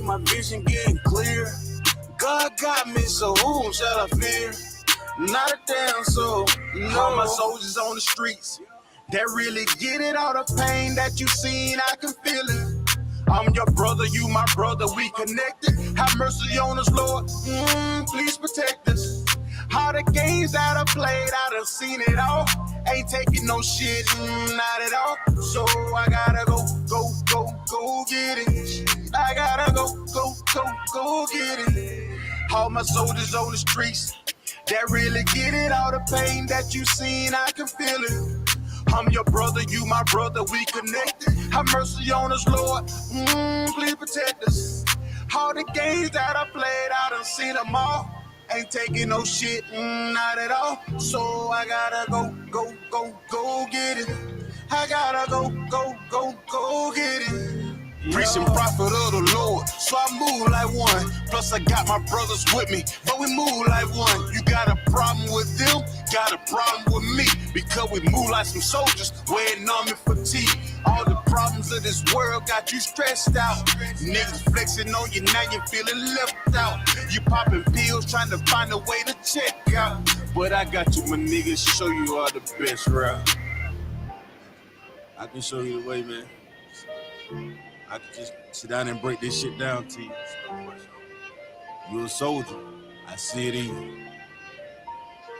my vision getting clear. God got me, so whom shall I fear? Not a damn soul. All my soldiers on the streets that really get it, all the pain that you seen, I can feel it. I'm your brother, you my brother, we connected. Have mercy on us, Lord. Please protect us. All the games that I played, I done seen it all. Ain't taking no shit, not at all. So I gotta go get it. I gotta go get it. All my soldiers on the streets that really get it, all the pain that you seen, I can feel it. I'm your brother, you my brother, we connected. Have mercy on us, Lord. Please protect us. All the games that I played, I done seen them all. Ain't taking no shit, not at all. So I gotta go get it. I gotta go get it. Preaching prophet of the Lord, so I move like one. Plus I got my brothers with me, but we move like one. You got a problem with them, got a problem with me, because we move like some soldiers wearing army fatigue. All the problems of this world got you stressed out. Niggas flexing on you, now you feeling left out. You popping pills, trying to find a way to check out. But I got you, my niggas, show you all the best route. I can show you the way, man. I can just sit down and break this shit down to you. You're a soldier. I see it in you.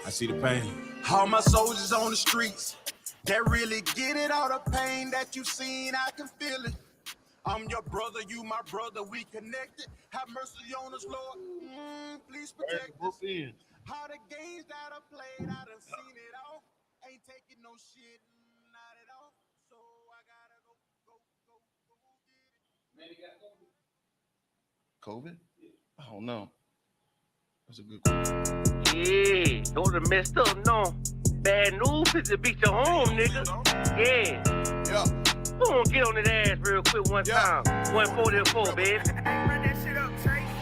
I see the pain. All my soldiers on the streets that really get it, all the pain that you seen, I can feel it. I'm your brother, you my brother, we connected. Have mercy on us, Lord. Please protect us. All the games that I played, I done seen it all. Ain't taking no shit, not at all. So I gotta go get it. Man, you got COVID? COVID? Yeah. I don't know. That's a good question. Yeah, don't have messed up, no. Bad news is to beat your home, nigga. Yeah. Yeah. Go on, get on that ass real quick one time. 144, baby.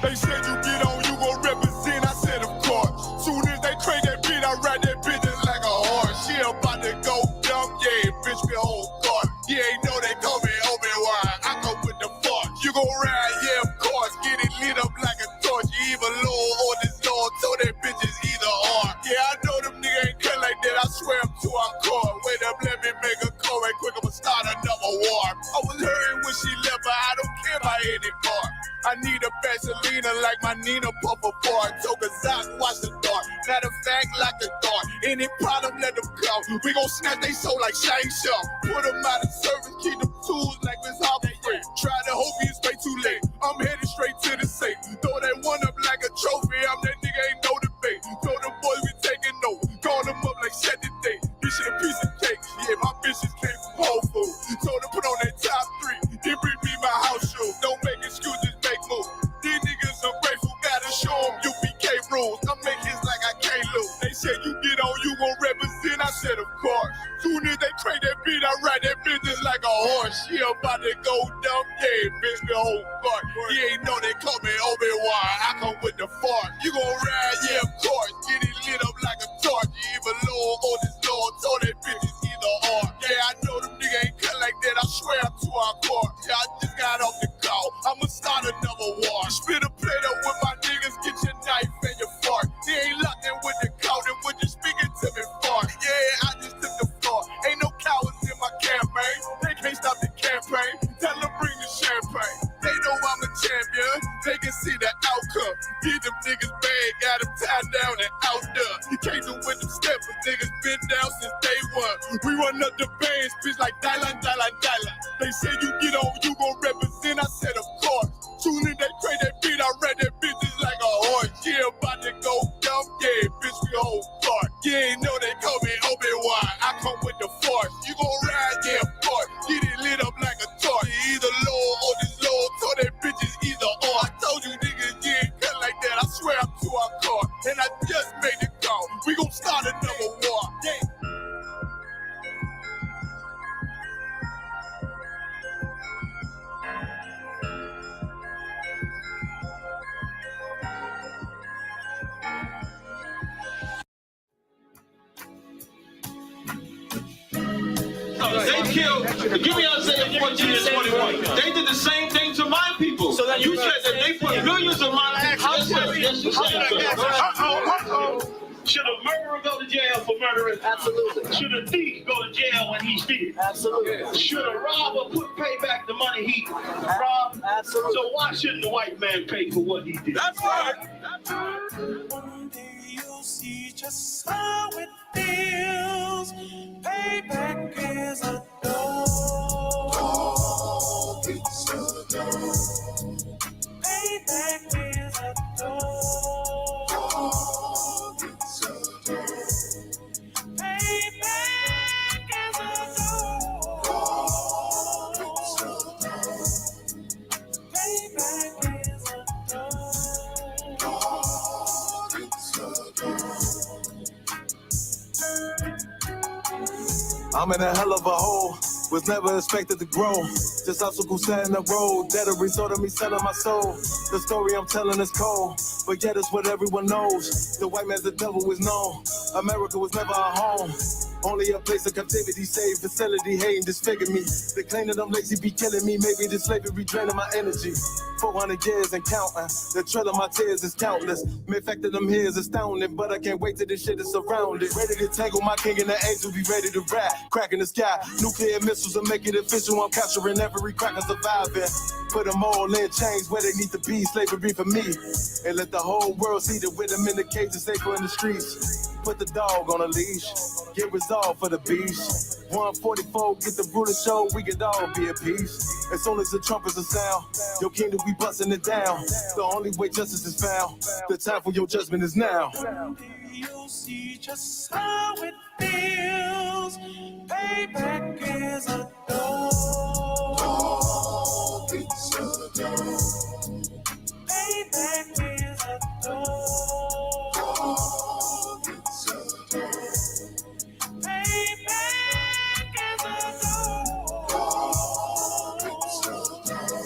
They said you get on, you gon' represent. I said, of course. Soon as they crank that beat, I ride that bitch just like a horse. She about to go dumb, yeah, bitch, me whole guard. You ain't know they call me Obi-Wan. I go with the force. You gon' ride, yeah, of course. Get it lit up like a torch. You either low or this Lord, so that bitch is either or. Yeah, I know them niggas ain't cut like that. I swear I'm to our core. Wait up, let me make a call right quick. I'ma start another war. I was hurting when she left, but I don't care about any part. I need a Vaseline like my Nina Puffer bar. Took a Zach, watch the dark. Matter of fact, like the dark. Any problem, let them come. We gon' snatch they soul like Shane Shaw. Put them out of service, keep them tools like Miss Harper Free. Try to hope it's way too late. I'm headed straight to the safe. Throw that one up like a trophy. I'm that nigga, ain't no debate. Told them boys we taking notes. Call them up like set the date. This shit a piece of cake. Yeah, my bitches came from Whole Foods. Told them put on that top 3. Then bring me my house shoes. Don't make excuses, make moves. These niggas ungrateful, gotta show them U.P.K rules. I'm making hits like I can't lose. They said you get on, you gon' represent. I said of course. Soon as they crank that beat, I ride that bitch just like a horse. She about to go dumb, yeah, bitch, the whole part. You ain't know they call me Obi-Wan. I come with the fart. You gon' ride, yeah, of course. Get it lit up like a torch. You even low on this Lord, so that bitch is either or. Yeah, I know them niggas ain't cut like that. I swear I'm to our court. Yeah, I just got off the call. I'ma start another war. Spit a plate up with my niggas, get your knife and your fork. They ain't locked in with the cow, then when you speaking to me fart. Yeah, I just took the floor. Ain't no cowards in my campaign. They can't stop the campaign. Tell them bring the champagne. They know I'm a champion. They can see the outcome. Get them niggas bad, got them tied down and out there. You can't do with them steppers. Niggas been down since day one. We run up the bands, bitch like Dylan. They say you get on, you gon' represent. I said of course. Soon as they crank that beat, I read that bitch just like a horse. Yeah, about to go dumb, yeah, bitch, we whole part. You ain't know they call me Obi-Wan. I come with the force. You gon' ride, yeah, of course. Get it lit up like a torch. You either low or this low, so that bitch is either or. I told you niggas, you ain't cut like that. I swear I'm to our car. And I just made the call. We gon' start another war. Yeah. they killed, give me Isaiah 14 and 21. They did the same thing to my people. So that you said that they put millions of my actions. Yes, you said. Should a murderer go to jail for murdering? Absolutely. Should a thief go to jail when he steals? Absolutely. Should a robber pay back the money he robbed? Absolutely. So why shouldn't the white man pay for what he did? That's right. One day you'll see just how it feels. Payback is a dog. It's a dog. Payback is a dog. It's a dog. Payback is a dog. It's a dog. Payback is a dog. It's a dog. I'm in a hell of a hole. Was never expected to grow. Just obstacle set in the road. That a result of me selling my soul. The story I'm telling is cold, but yet it's what everyone knows. The white man's the devil is known. America was never our home. Only a place of captivity, save facility, hating, disfigure me. They claim that I'm lazy, be killing me. Maybe this slavery draining my energy. 400 years and counting. The trail of my tears is countless. The fact that I'm here is astounding, but I can't wait till this shit is surrounded. Ready to tangle my king and the angel, be ready to rap. Crack in the sky, nuclear missiles will make it official. I'm capturing every cracker surviving. Put them all in chains where they need to be. Slavery for me. And let the whole world see that with them in the cages, safer in the streets. Put the dog on a leash. Get resolved for the beast. 144, get the brutal show, we could all be at peace. As soon as the trumpets are sound, your kingdom we busting it down. The only way justice is found, the time for your judgment is now. You'll see just how it feels. Payback is a dog. It's a dog. Payback is a dog. It's a dog. Payback is a dog. It's a dog.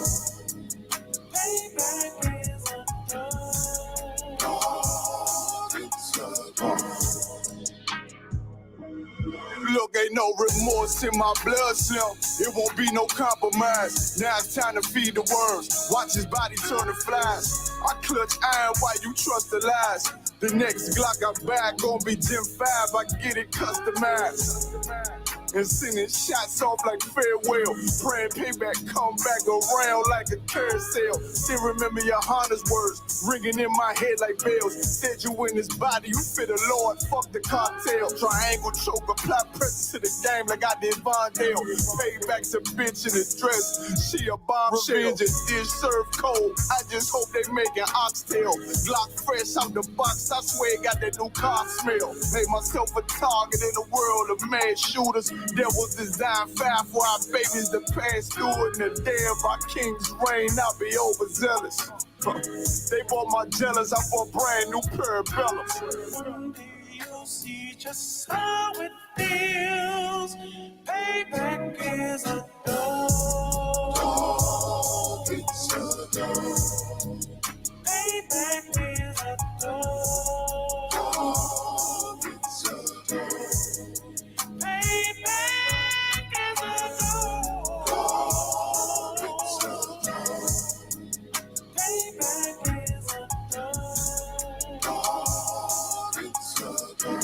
Payback is a dog. It's a dog. Look, ain't no remorse in my blood slim. It won't be no compromise. Now it's time to feed the worms. Watch his body turn to flies. I clutch iron while you trust the lies. The next Glock I buy gon' be Gen 5. I get it customized. And sending shots off like farewell. Praying payback come back around like a carousel. Still remember YAHANNA's words ringing in my head like bells. Said you in his body, you fit the Lord, fuck the cocktail. Triangle choke, apply pressure to the game like I did Vondale. Payback's a bitch in a dress, she a bombshell. Revenge is dish served cold, I just hope they making oxtail. Glock fresh out the box, I swear it got that new car smell. Made myself a target in a world of mad shooters. Devils design fire for our babies to pass through it. In the day of our king's reign, I'll be overzealous. They bought my jealous, I bought brand new parabellums. One day you'll see just how it feels. Payback is a dog. It's a dog. Payback is a dog. It's a dog. Payback is a dog. It's a dog. Payback is a dog. It's a dog.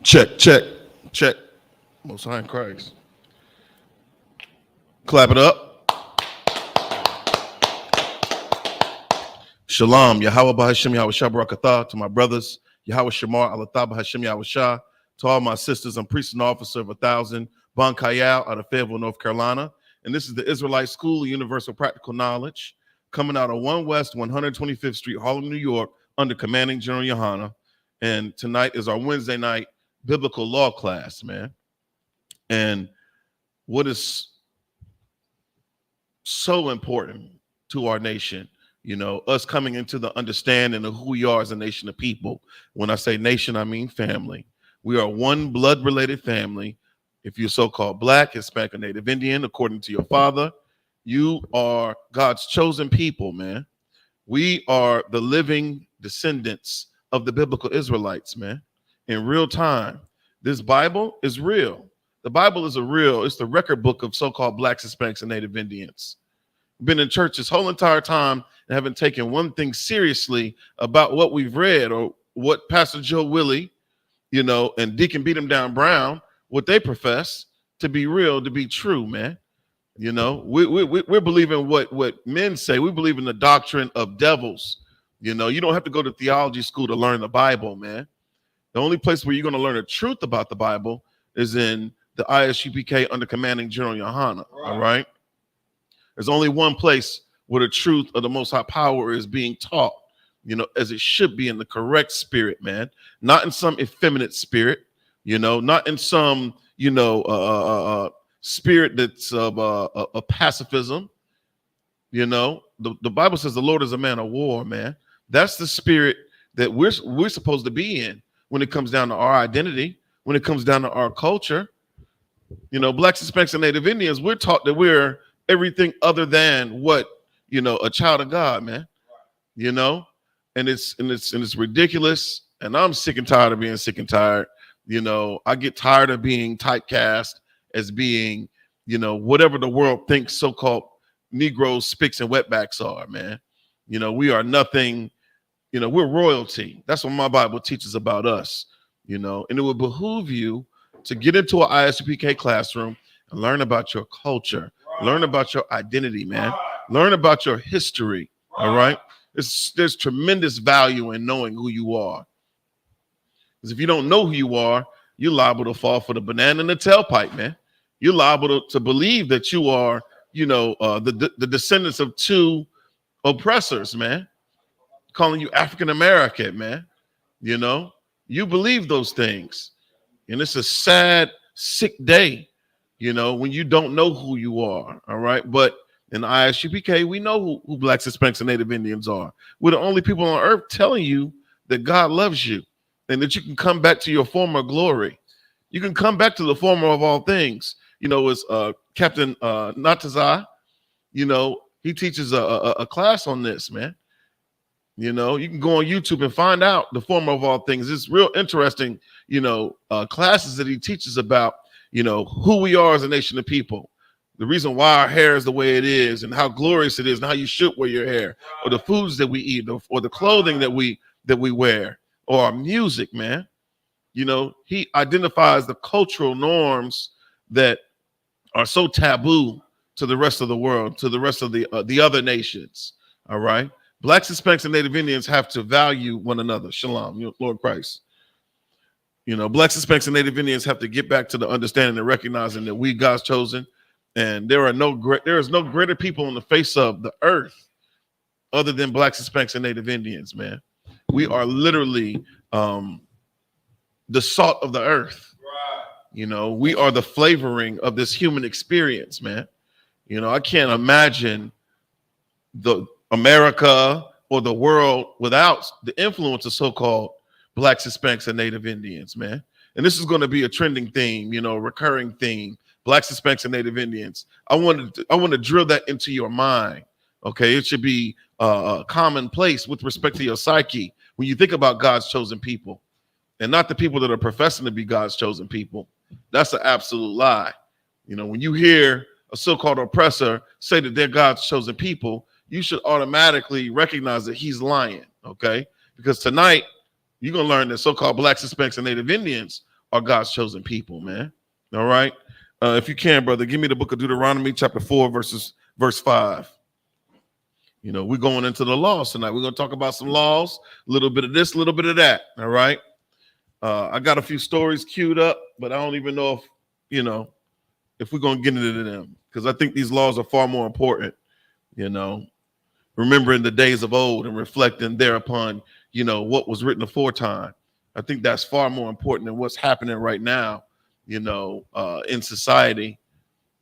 Check, check, check. Most High in Christ. Clap it up. Shalom, Yahweh Bahashim Yahweh Shah Barakatah, to my brothers, Yahweh Shamar Alatah Bahashim Yahweh Shah, to all my sisters. I'm priest and officer of 1000 Bon Kayal out of Fayetteville, North Carolina. And this is the Israelite School of Universal Practical Knowledge, coming out of 1 West 125th Street, Harlem, New York, under Commanding General YAHANNA. And tonight is our Wednesday night biblical law class, man. And what is so important to our nation You know, us coming into the understanding of who we are as a nation of people. When I say nation, I mean family. We are one blood-related family. If you're so-called Black, Hispanic, or Native Indian, according to your father, you are God's chosen people, man. We are the living descendants of the biblical Israelites, man, in real time. This Bible is real. The Bible is it's the record book of so-called Blacks, Hispanics, and Native Indians. Been in church this whole entire time and haven't taken one thing seriously about what we've read or what Pastor Joe Willie, you know, and Deacon Beat 'em Down Brown, what they profess to be real, to be true, man. You know, we're believing what men say. We believe in the doctrine of devils. You know, you don't have to go to theology school to learn the Bible, man. The only place where you're going to learn the truth about the Bible is in the I.S.U.P.K under commanding General YAHANNA, all right? There's only one place where the truth of the Most High power is being taught, you know, as it should be, in the correct spirit, man. Not in some effeminate spirit, you know, not in some, you know, spirit that's of pacifism. You know, the Bible says the Lord is a man of war, man. That's the spirit that we're supposed to be in when it comes down to our identity, when it comes down to our culture. You know, Blacks, Hispanics, and Native Indians, we're taught that we're everything other than what, you know, a child of God, man. You know, and it's ridiculous. And I'm sick and tired of being sick and tired. You know, I get tired of being typecast as being, you know, whatever the world thinks so-called Negroes, spicks, and wetbacks are, man. You know, we are nothing. You know, we're royalty. That's what my Bible teaches about us, you know, and it would behoove you to get into an I.S.U.P.K classroom and learn about your culture, learn about your identity, man, learn about your history, all right? There's tremendous value in knowing who you are. Because if you don't know who you are, you're liable to fall for the banana in the tailpipe, man. You're liable to believe that you are, you know, the descendants of two oppressors, man, calling you African American, man. You know, you believe those things. And it's a sad, sick day, you know, when you don't know who you are. All right. But in the I.S.U.P.K, we know who Blacks, Hispanics, and Native Indians are. We're the only people on earth telling you that God loves you and that you can come back to your former glory. You can come back to the former of all things. You know, it's Captain Natazai, you know, he teaches a class on this, man. You know, you can go on YouTube and find out the former of all things. It's real interesting, you know, classes that he teaches about, you know, who we are as a nation of people, the reason why our hair is the way it is and how glorious it is and how you should wear your hair, or the foods that we eat, or the clothing that we wear, or our music, man. You know, he identifies the cultural norms that are so taboo to the rest of the world, to the rest of the other nations. All right. Blacks, Hispanics, and Native Indians have to value one another. Shalom, Lord Christ. You know, Blacks, Hispanics, and Native Indians have to get back to the understanding and recognizing that we God's chosen, and there is no greater people on the face of the earth other than Blacks, Hispanics, and Native Indians, man. We are literally the salt of the earth. Right. You know, we are the flavoring of this human experience, man. You know, I can't imagine the America or the world without the influence of so-called Blacks, Hispanics, and Native Indians, man. And this is going to be a trending theme, you know, recurring theme. Blacks, Hispanics, and Native Indians. I want to drill that into your mind. Okay, it should be a commonplace with respect to your psyche when you think about God's chosen people, and not the people that are professing to be God's chosen people. That's an absolute lie. You know, when you hear a so-called oppressor say that they're God's chosen people, you should automatically recognize that he's lying, okay? Because tonight, you're going to learn that so-called Blacks, Hispanics, and Native Indians are God's chosen people, man. All right? If you can, brother, give me the book of Deuteronomy, chapter 4, verse 5. You know, we're going into the laws tonight. We're going to talk about some laws, a little bit of this, a little bit of that, all right? I got a few stories queued up, but I don't even know if, you know, if we're going to get into them, because I think these laws are far more important, you know, remembering the days of old and reflecting thereupon, you know, what was written aforetime. I think that's far more important than what's happening right now, you know, in society.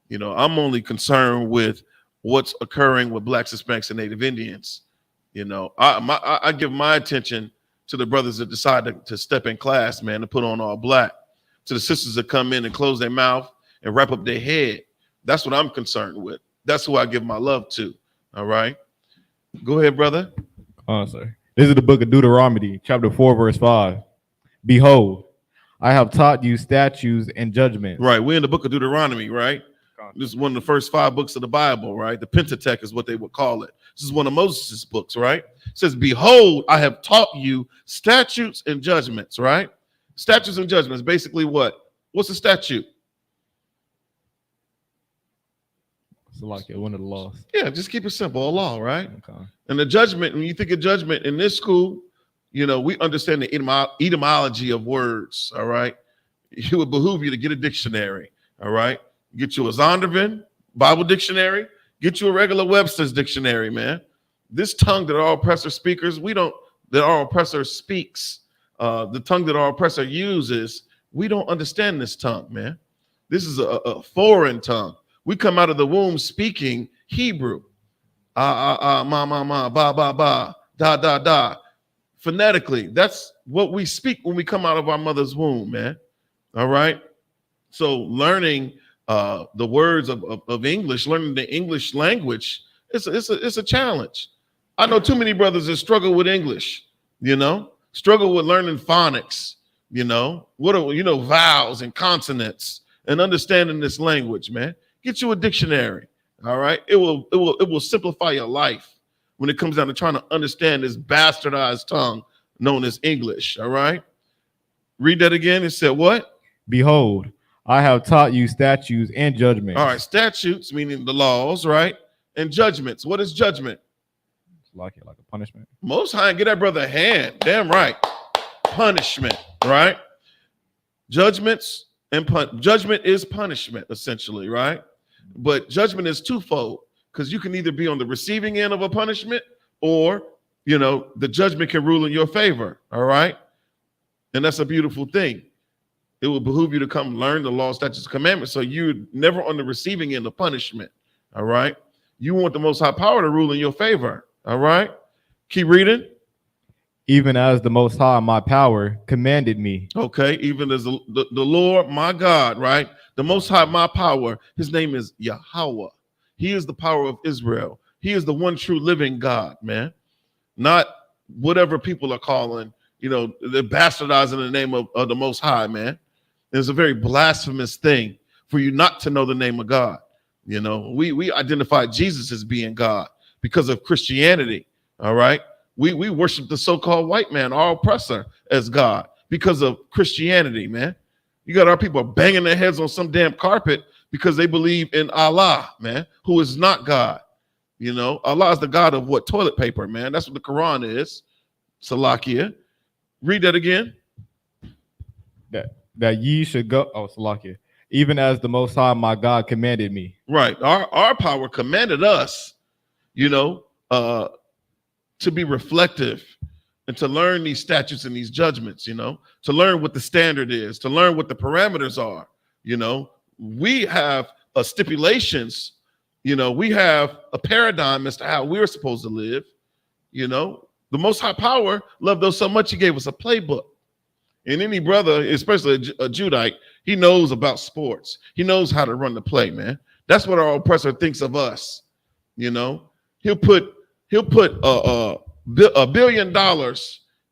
You know, I'm only concerned with what's occurring with Blacks, Hispanics, and Native Indians. You know, I give my attention to the brothers that decide to step in class, man, to put on all black. To the sisters that come in and close their mouth and wrap up their head. That's what I'm concerned with. That's who I give my love to. All right. Go ahead, brother. Sir. This is the book of Deuteronomy, chapter 4, verse 5. Behold, I have taught you statutes and judgments. Right. We're in the book of Deuteronomy, right? This is one of the first 5 books of the Bible, right? The Pentateuch is what they would call it. This is one of Moses' books, right? It says, behold, I have taught you statutes and judgments, right? Statutes and judgments, basically what? What's a statute? It's like one of the laws. Yeah, just keep it simple, a law, right? Okay. And the judgment, when you think of judgment in this school, you know, we understand the etymology of words, all right? It would behoove you to get a dictionary, all right? Get you a Zondervan Bible dictionary, get you a regular Webster's dictionary, man. This tongue that our oppressor speakers, that our oppressor speaks, the tongue that our oppressor uses, we don't understand this tongue, man. This is a foreign tongue. We come out of the womb speaking Hebrew. Ma, ba, ba, ba, da, da, da. Phonetically, that's what we speak when we come out of our mother's womb, man. All right? So learning the words of English, learning the English language, it's a challenge. I know too many brothers that struggle with English, you know, struggle with learning phonics, you know, vowels and consonants and understanding this language, man. Get you a dictionary, all right? It will simplify your life when it comes down to trying to understand this bastardized tongue known as English, all right? Read that again. It said what? Behold, I have taught you statutes and judgments. All right, statutes, meaning the laws, right? And judgments. What is judgment? It's like a punishment. Most High, get that brother a hand. Damn right. Punishment, right? Judgments and judgment is punishment, essentially, right? But judgment is twofold, because you can either be on the receiving end of a punishment or, you know, the judgment can rule in your favor, all right? And that's a beautiful thing. It will behoove you to come learn the law, statutes, commandments, so you're never on the receiving end of punishment, all right? You want the Most High power to rule in your favor, all right? Keep reading. Even as the Most High, my power, commanded me. Okay, even as the Lord, my God, right? The Most High, my power, his name is Yahweh. He is the power of Israel. He is the one true living God, man. Not whatever people are calling, you know, they're bastardizing the name of the Most High, man. It's a very blasphemous thing for you not to know the name of God. You know, we identify Jesus as being God because of Christianity, all right? We worship the so-called white man, our oppressor, as God because of Christianity, man. You got our people banging their heads on some damn carpet because they believe in Allah, man, who is not God. You know, Allah is the God of what? Toilet paper, man. That's what the Quran is. Salakia. Read that again. That ye should go. Oh, Salakia. Even as the Most High, my God, commanded me. Right. Our power commanded us, you know, to be reflective and to learn these statutes and these judgments, you know, to learn what the standard is, to learn what the parameters are. You know, we have stipulations, you know, we have a paradigm as to how we're supposed to live. You know, the Most High power loved us so much, he gave us a playbook. And any brother, especially a Judite, he knows about sports. He knows how to run the play, man. That's what our oppressor thinks of us. You know, he'll put $1 billion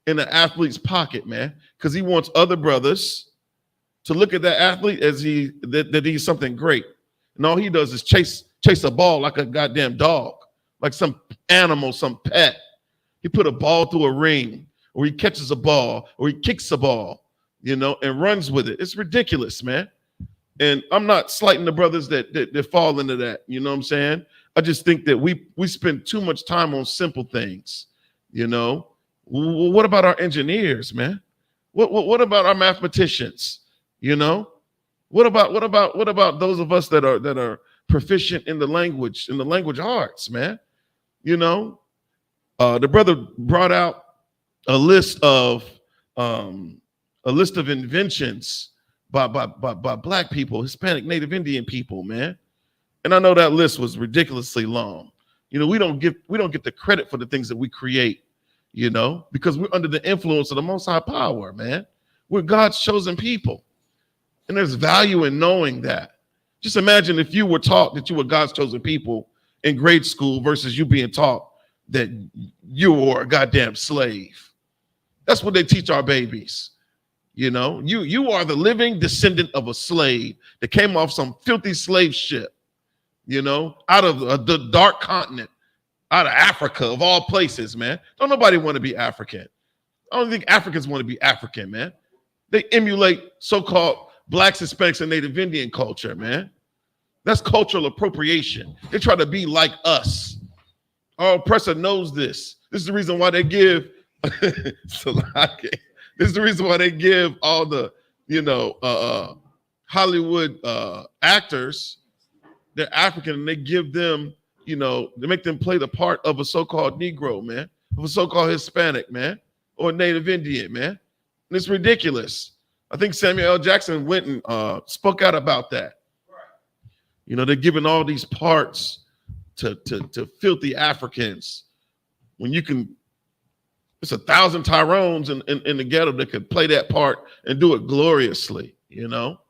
in an athlete's pocket, man, because he wants other brothers to look at that athlete as that he's something great. And all he does is chase a ball like a goddamn dog, like some animal, some pet. He put a ball through a ring, or he catches a ball, or he kicks a ball, you know, and runs with it. It's ridiculous, man. And I'm not slighting the brothers that fall into that. You know what I'm saying? I just think that we spend too much time on simple things. You know, what about our engineers, man? What about our mathematicians? You know, what about those of us that are proficient in the language arts, man? You know, the brother brought out a list of inventions by Black people, Hispanic, Native Indian people, man. And I know that list was ridiculously long. You know, we don't get the credit for the things that we create, you know, because we're under the influence of the Most High power, man. We're God's chosen people. And there's value in knowing that. Just imagine if you were taught that you were God's chosen people in grade school versus you being taught that you were a goddamn slave. That's what they teach our babies. You know, you are the living descendant of a slave that came off some filthy slave ship, you know, out of the dark continent, out of Africa, of all places, man. Don't nobody want to be African. I don't think Africans want to be African, man. They emulate so-called Blacks, Hispanics, and Native Indian culture, man. That's cultural appropriation. They try to be like us. Our oppressor knows this. This is the reason why they give this is the reason why they give all the, you know, Hollywood actors, they're African, and they give them, you know, they make them play the part of a so-called Negro, man, of a so-called Hispanic, man, or Native Indian, man. And it's ridiculous. I think Samuel L. Jackson went and spoke out about that. You know, they're giving all these parts to filthy Africans when you can. It's 1,000 Tyrones in the ghetto that could play that part and do it gloriously, you know?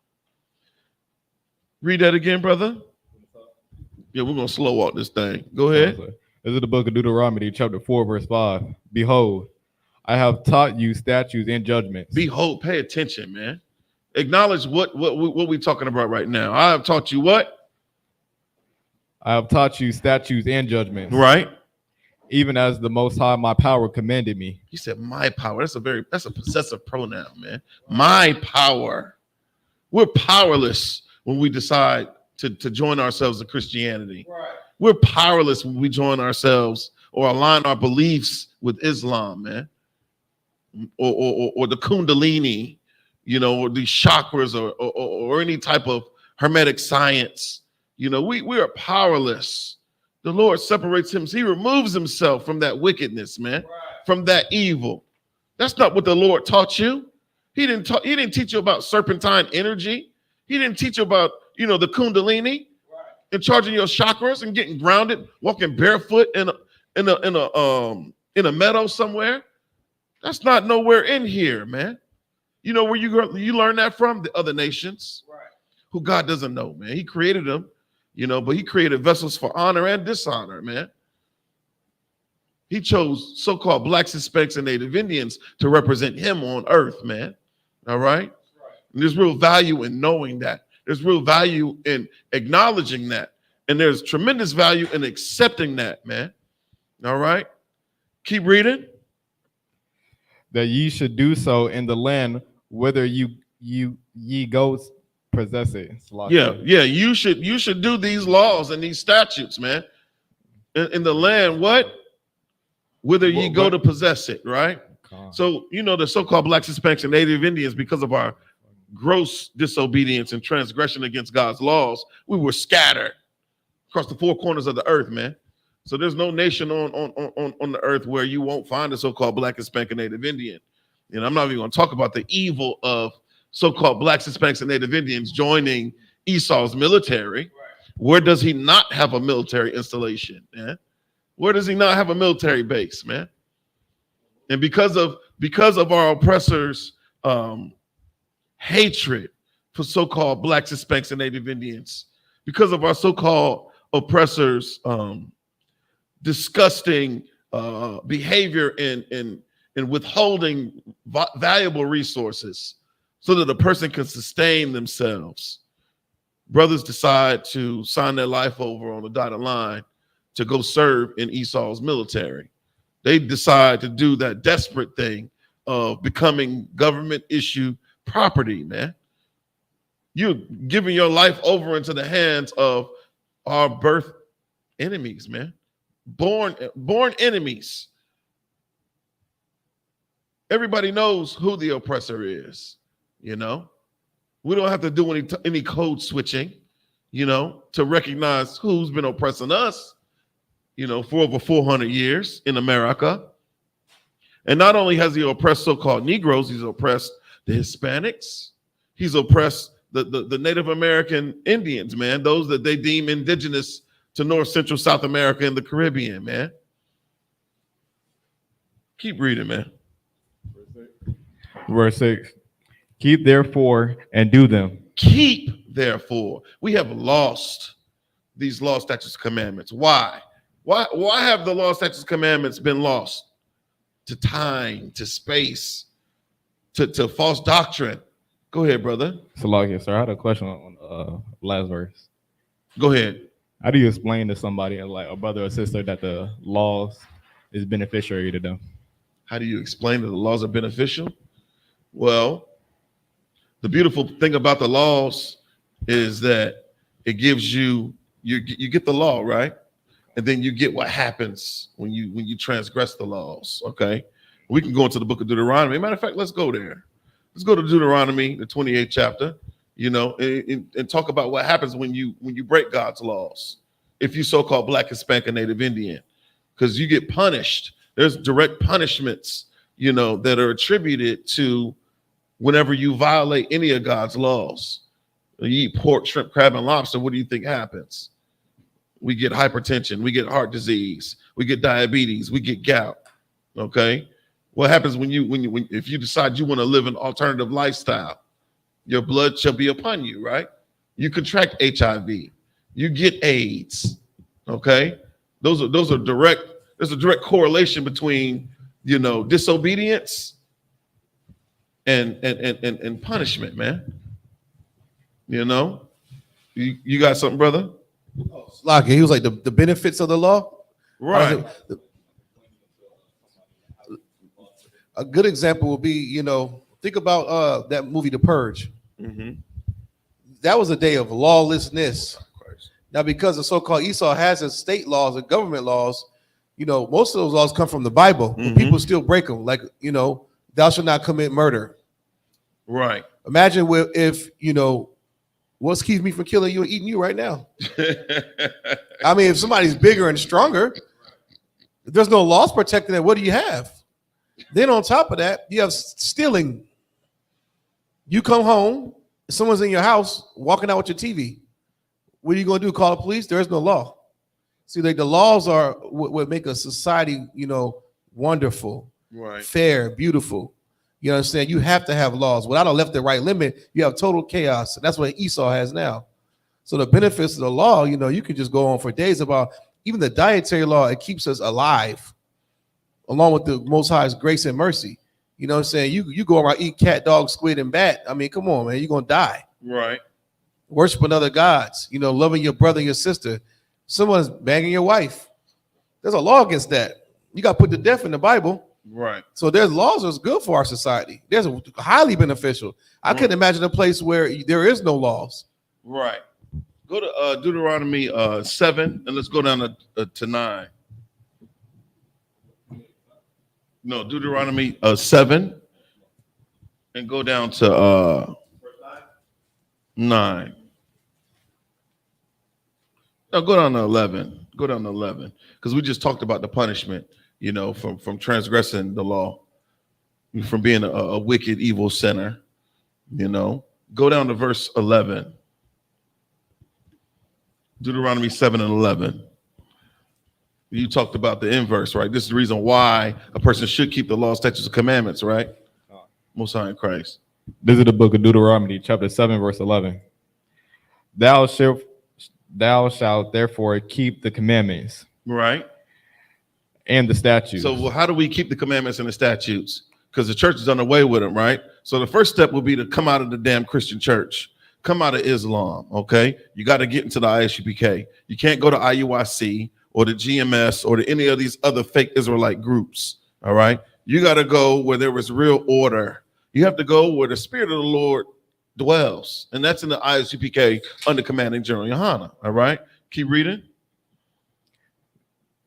Read that again, brother. Yeah, we're going to slow walk this thing. Go ahead. This is the book of Deuteronomy, chapter 4, verse 5. Behold, I have taught you statutes and judgments. Behold, pay attention, man. Acknowledge what we're talking about right now. I have taught you what? I have taught you statutes and judgments. Right. Even as the Most High, my power, commanded me. He said, my power. That's a possessive pronoun, man. My power. We're powerless when we decide to join ourselves to Christianity. Right. We're powerless when we join ourselves or align our beliefs with Islam, man. Or the Kundalini, you know, or these chakras or any type of hermetic science. You know, we are powerless. The Lord separates him. He removes himself from that wickedness, man, from that evil. That's not what the Lord taught you. He didn't teach you about serpentine energy. He didn't teach you about, you know, the Kundalini and charging your chakras and getting grounded, walking barefoot in a meadow somewhere. That's not nowhere in here, man. You know where you learn that from? The other nations, who God doesn't know, man. He created them. You know, but he created vessels for honor and dishonor, man. He chose so-called Blacks, Hispanics, and Native Indians to represent him on earth, man. All right? And there's real value in knowing that. There's real value in acknowledging that. And there's tremendous value in accepting that, man. All right? Keep reading. That ye should do so in the land whither ye go possess it. Yeah. You should do these laws and these statutes, man. In the land, what? Whither ye go to possess it, right? So, you know, the so-called Blacks, Hispanics, and Native Indians, because of our gross disobedience and transgression against God's laws, we were scattered across the four corners of the earth, man. So there's no nation on the earth where you won't find a so-called Black, Hispanic, and Native Indian. And I'm not even going to talk about the evil of so-called Blacks, Hispanics, and Native Indians joining Esau's military. Right. Where does he not have a military installation, man? Where does he not have a military base, man? And because of our oppressors' hatred for so-called Blacks, Hispanics, and Native Indians, because of our so-called oppressors' disgusting behavior in withholding valuable resources so that a person can sustain themselves, brothers decide to sign their life over on the dotted line to go serve in Esau's military. They decide to do that desperate thing of becoming government issue property, man. You're giving your life over into the hands of our birth enemies, man. Born enemies. Everybody knows who the oppressor is, you know. We don't have to do any code switching, you know, to recognize who's been oppressing us, you know, for over 400 years in America. And not only has he oppressed so-called Negroes, he's oppressed the Hispanics. He's oppressed the Native American Indians, man, those that they deem indigenous to North, Central, South America, and the Caribbean, man. Keep reading, man. Verse 6. Keep therefore and do them. Keep therefore. We have lost these law, statutes, commandments. Why? Why have the law, statutes, commandments been lost? To time, to space, to false doctrine. Go ahead, brother. Salakia, sir, I had a question on last verse. Go ahead. How do you explain to somebody, like a brother or sister, that the laws is beneficiary to them? How do you explain that the laws are beneficial? Well, the beautiful thing about the laws is that it gives you get the law, right? And then you get what happens when you transgress the laws. Okay, we can go into the book of Deuteronomy. Matter of fact, let's go there. Let's go to Deuteronomy, the 28th chapter. You know, and talk about what happens when you break God's laws. If you so-called Black, Hispanic, or Native Indian, because you get punished. There's direct punishments, you know, that are attributed to whenever you violate any of God's laws. You eat pork, shrimp, crab, and lobster. What do you think happens? We get hypertension, we get heart disease, we get diabetes, we get gout. Okay, what happens when if you decide you want to live an alternative lifestyle? Your blood shall be upon you, right? You contract HIV, you get AIDS. Okay, those are direct. There's a direct correlation between, you know, disobedience and punishment, man. You know, you got something, brother? Like he was like the benefits of the law, right? A good example would be, you know, think about that movie The Purge. Mm-hmm. That was a day of lawlessness. Now, because the so-called Esau has his state laws and government laws, you know, most of those laws come from the Bible, but people still break them. Like, you know, thou shalt not commit murder. Right. Imagine if, you know, what's keeping me from killing you and eating you right now? I mean, if somebody's bigger and stronger, if there's no laws protecting it, what do you have? Then on top of that, you have stealing. You come home, someone's in your house walking out with your TV. What are you going to do? Call the police? There is no law. See, like the laws are what make a society, you know, wonderful, right, fair, beautiful. You understand? You have to have laws. Without a left and right limit, you have total chaos. And that's what Esau has now. So the benefits of the law, you know, you could just go on for days about even the dietary law. It keeps us alive, along with the Most High's grace and mercy. You know what I'm saying? You go around eat cat, dog, squid, and bat. I mean, come on, man, you're gonna die. Right. Worshiping other gods. You know, loving your brother and your sister. Someone's banging your wife. There's a law against that. You got put to death in the Bible. Right. So there's laws that's good for our society. There's highly beneficial. I couldn't imagine a place where there is no laws. Right. Go to Deuteronomy 7, and let's go down to 9. No, Deuteronomy 7, and go down to 9. No, go down to 11. Go down to 11, because we just talked about the punishment, you know, from transgressing the law, from being a wicked, evil sinner. You know, go down to verse 11. Deuteronomy 7 and 11. You talked about the inverse, right? This is the reason why a person should keep the law, statutes, and commandments, right? Most High in Christ. This is the book of Deuteronomy, chapter 7, verse 11. Thou shalt therefore keep the commandments. Right. And the statutes. So how do we keep the commandments and the statutes? Because the church has done away with them, right? So the first step would be to come out of the damn Christian church. Come out of Islam, okay? You got to get into the I.S.U.P.K. You can't go to IUIC or the GMS or to any of these other fake Israelite groups, all right? You got to go where there is real order. You have to go where the Spirit of the Lord dwells, and that's in the I.S.U.P.K. under commanding General YAHANNA, all right? Keep reading.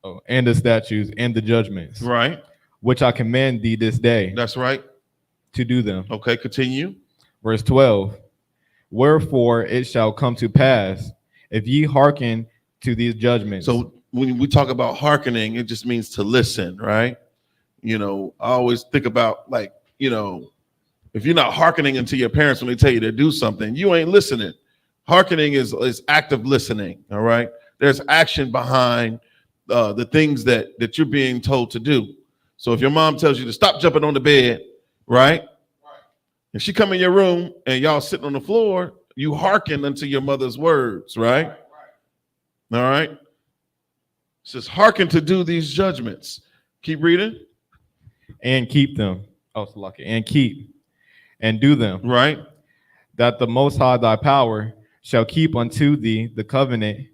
Oh, and the statutes and the judgments. Right. Which I command thee this day. That's right. To do them. Okay, continue. Verse 12. Wherefore it shall come to pass, if ye hearken to these judgments. So when we talk about hearkening, it just means to listen, right? You know, I always think about, like, you know, if you're not hearkening into your parents when they tell you to do something, you ain't listening. Hearkening is active listening, all right? there's action behind the things that you're being told to do. So if your mom tells you to stop jumping on the bed, right? And she come in your room and y'all sitting on the floor, you hearken unto your mother's words, right? All right. It says, hearken to do these judgments. Keep reading. And keep them. Oh, it's lucky. And keep and do them. Right. That the Most High thy power shall keep unto thee the covenant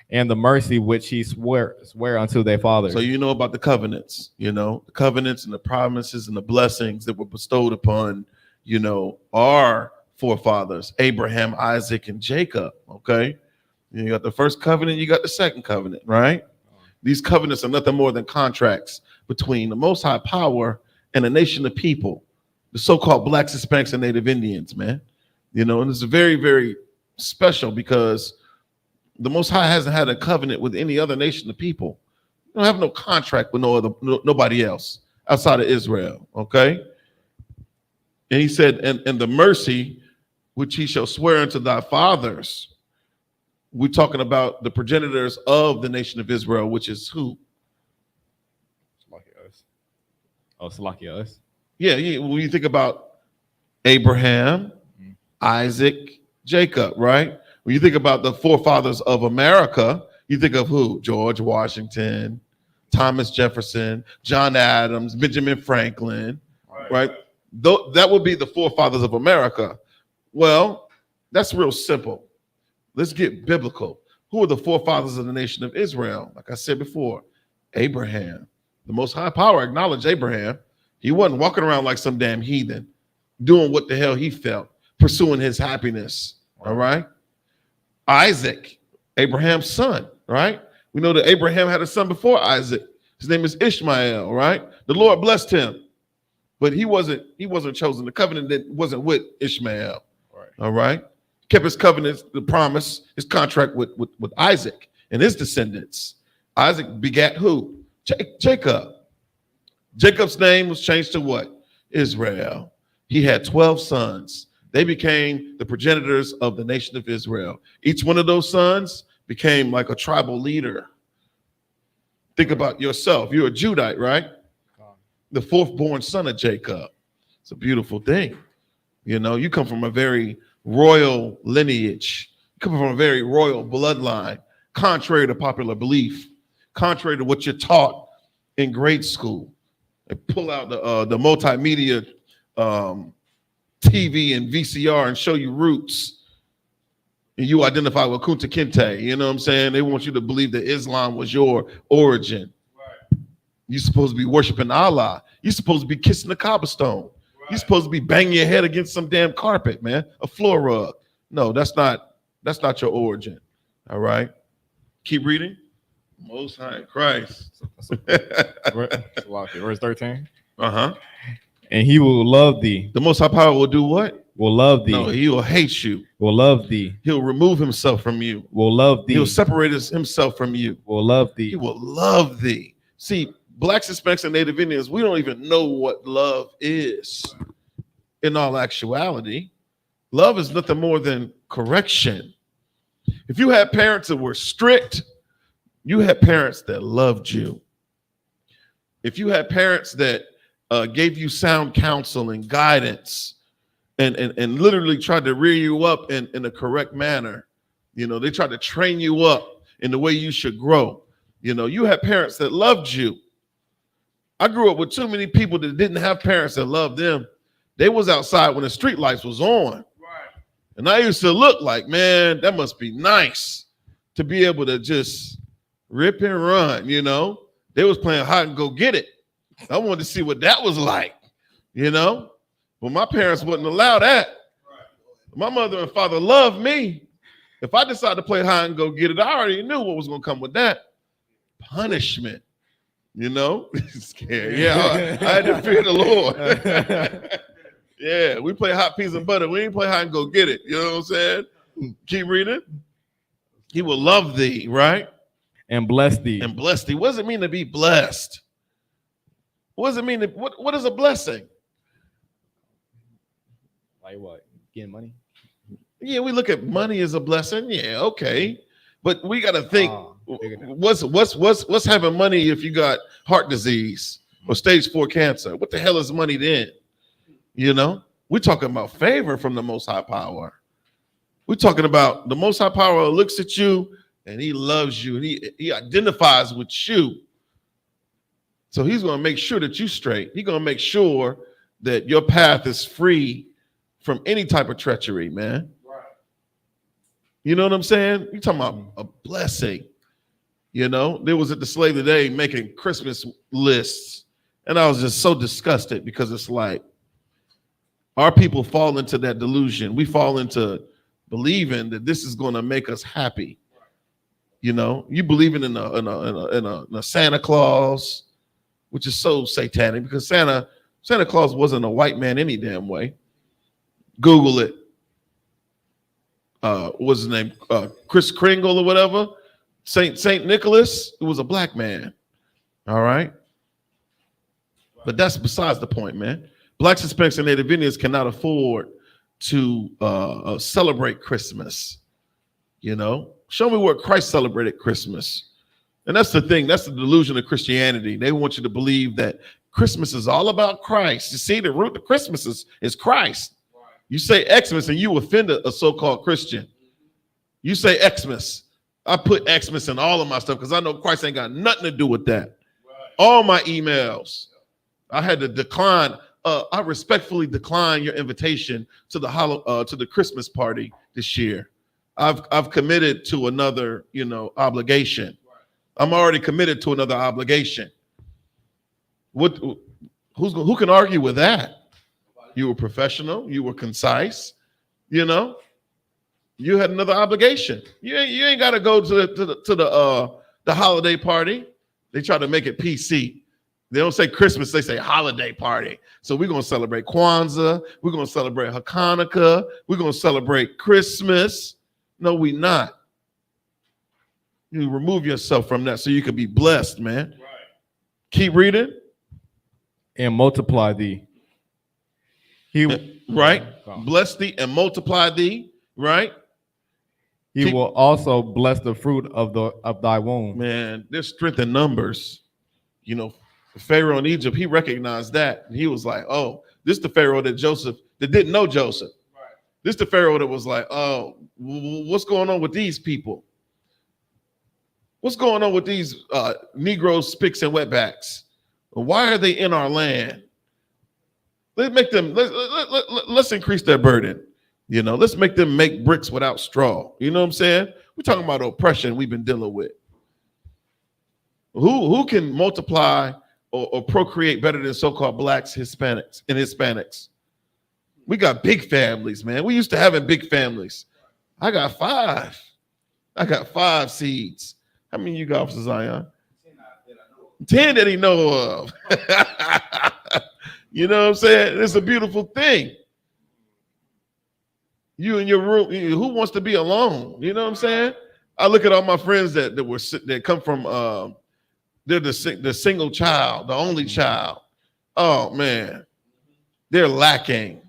and the mercy which he swear unto their fathers. So you know about the covenants, the covenants and the promises and the blessings that were bestowed upon, our forefathers, Abraham, Isaac, and Jacob. Okay. You got the first covenant, you got the second covenant, right? These covenants are nothing more than contracts between the Most High power and a nation of people, the so-called blacks, Hispanics, and Native Indians, man. And it's very, very special because the Most High hasn't had a covenant with any other nation of people. You don't have no contract with nobody else outside of Israel, okay? And he said, and the mercy which he shall swear unto thy fathers. We're talking about the progenitors of the nation of Israel, which is who? Us. Yeah. When you think about Abraham, Isaac, Jacob, right? When you think about the forefathers of America, you think of who? George Washington, Thomas Jefferson, John Adams, Benjamin Franklin, right? That would be the forefathers of America. Well, that's real simple. Let's get biblical. Who are the forefathers of the nation of Israel? Like I said before, Abraham. The Most High power acknowledged Abraham. He wasn't walking around like some damn heathen, doing what the hell he felt, pursuing his happiness. All right. Isaac, Abraham's son, right? We know that Abraham had a son before Isaac. His name is Ishmael, right? The Lord blessed him, but he wasn't chosen. The covenant that wasn't with Ishmael. Right. All right. Kept his covenant, the promise, his contract with Isaac and his descendants. Isaac begat who? Jacob. Jacob's name was changed to what? Israel. He had 12 sons. They became the progenitors of the nation of Israel. Each one of those sons became like a tribal leader. Think about yourself. You're a Judite, right? The fourth born son of Jacob. It's a beautiful thing. You come from a very royal lineage. You come from a very royal bloodline, contrary to popular belief, contrary to what you're taught in grade school. They pull out the multimedia TV and VCR and show you roots, and you identify with Kunta Kinte. You know what I'm saying? They want you to believe that Islam was your origin. Right. You're supposed to be worshiping Allah. You're supposed to be kissing the cobblestone. Right. You're supposed to be banging your head against some damn carpet, man, a floor rug. No, that's not your origin. All right. Keep reading. Most High Christ. Verse 13. Uh-huh. And he will love thee. The Most High Power will do what? Will love thee. No, he will hate you. Will love thee. He'll remove himself from you. Will love thee. He'll separate himself from you. Will love thee. He will love thee. See, blacks, Hispanics, and Native Indians, we don't even know what love is. In all actuality, love is nothing more than correction. If you had parents that were strict, you had parents that loved you. If you had parents that gave you sound counsel and guidance and literally tried to rear you up in a correct manner, they tried to train you up in the way you should grow. You had parents that loved you. I grew up with too many people that didn't have parents that loved them. They was outside when the street lights was on. Right. And I used to look like, man, that must be nice to be able to just rip and run, They was playing hide and go get it. I wanted to see what that was like, But my parents wouldn't allow that. My mother and father loved me. If I decided to play hide and go get it, I already knew what was going to come with that. Punishment, Scary. Yeah, I had to fear the Lord. Yeah, we play hot peas and butter. We ain't play hide and go get it. You know what I'm saying? Keep reading. He will love thee, right? And bless thee. And bless thee. What does it mean to be blessed? What does it mean? What is a blessing? Like what? Getting money? Yeah, we look at money as a blessing. Yeah, okay. But we got to think what's having money if you got heart disease or stage 4 cancer? What the hell is money then? You know, we're talking about favor from the Most High Power. We're talking about the Most High Power looks at you and he loves you and he identifies with you. So he's going to make sure that you're straight. He's going to make sure that your path is free from any type of treachery, man. Right. You know what I'm saying? You're talking about a blessing. You know, there was at the slave today making Christmas lists, and I was just so disgusted because it's like our people fall into that delusion. We fall into believing that this is going to make us happy. You know, you believing in a Santa Claus, which is so satanic because Santa Claus wasn't a white man any damn way. Google it. What's his name? Chris Kringle or whatever. Saint Nicholas, it was a black man. All right. But that's besides the point, man. Blacks, Hispanics, and Native Indians cannot afford to celebrate Christmas. You know, show me where Christ celebrated Christmas. And that's the thing. That's the delusion of Christianity. They want you to believe that Christmas is all about Christ. You see, the root of Christmas is Christ. Right. You say Xmas and you offend a so-called Christian. You say Xmas. I put Xmas in all of my stuff because I know Christ ain't got nothing to do with that. Right. All my emails. I had to decline. I respectfully decline your invitation to the Christmas party this year. I've committed to another, obligation. I'm already committed to another obligation. Who can argue with that? You were professional. You were concise. You had another obligation. You ain't got to go to the holiday party. They try to make it PC. They don't say Christmas. They say holiday party. So we're going to celebrate Kwanzaa. We're going to celebrate Hanukkah. We're going to celebrate Christmas. No, we not. You remove yourself from that so you can be blessed, man. Right. Keep reading. And multiply thee. Right. Bless thee and multiply thee. Right. He will also bless the fruit of thy womb. Man, there's strength in numbers. Pharaoh in Egypt, he recognized that. He was like, oh, this is the Pharaoh that didn't know Joseph. Right. This is the Pharaoh that was like, oh, what's going on with these people? What's going on with these Negroes, spicks, and wetbacks? Why are they in our land? Let's increase their burden. Let's make them make bricks without straw. You know what I'm saying? We're talking about oppression we've been dealing with. Who can multiply or procreate better than so-called blacks, Hispanics? We got big families, man. We used to having big families. I got 5. I got 5 seeds. How many you got, Officer Zion? 10 that he know of. You know what I'm saying? It's a beautiful thing. You in your room, who wants to be alone? You know what I'm saying? I look at all my friends that come from they're the single child, the only child. Oh man, they're lacking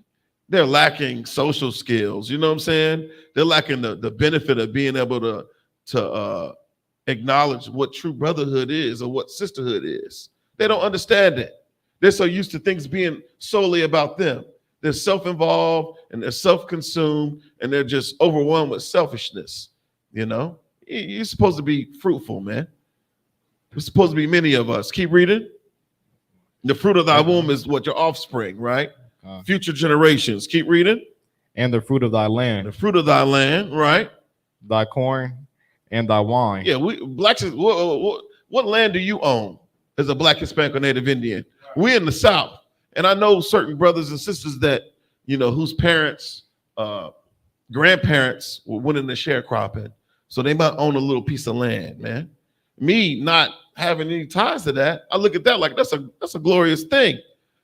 social skills. You know what I'm saying? They're lacking the benefit of being able to acknowledge what true brotherhood is or what sisterhood is. They don't understand it. They're so used to things being solely about them. They're self-involved and they're self-consumed and they're just overwhelmed with selfishness. You're supposed to be fruitful, man. There's supposed to be many of us. Keep reading. The fruit of thy womb is what? Your offspring, right? Future generations. Keep reading. And the fruit of thy land. The fruit of thy land, right? Thy corn and thy wine. Yeah, blacks. What land do you own as a black, Hispanic, or Native Indian? We're in the South. And I know certain brothers and sisters that, whose parents, grandparents went into sharecropping. So they might own a little piece of land, man. Me not having any ties to that, I look at that like that's a glorious thing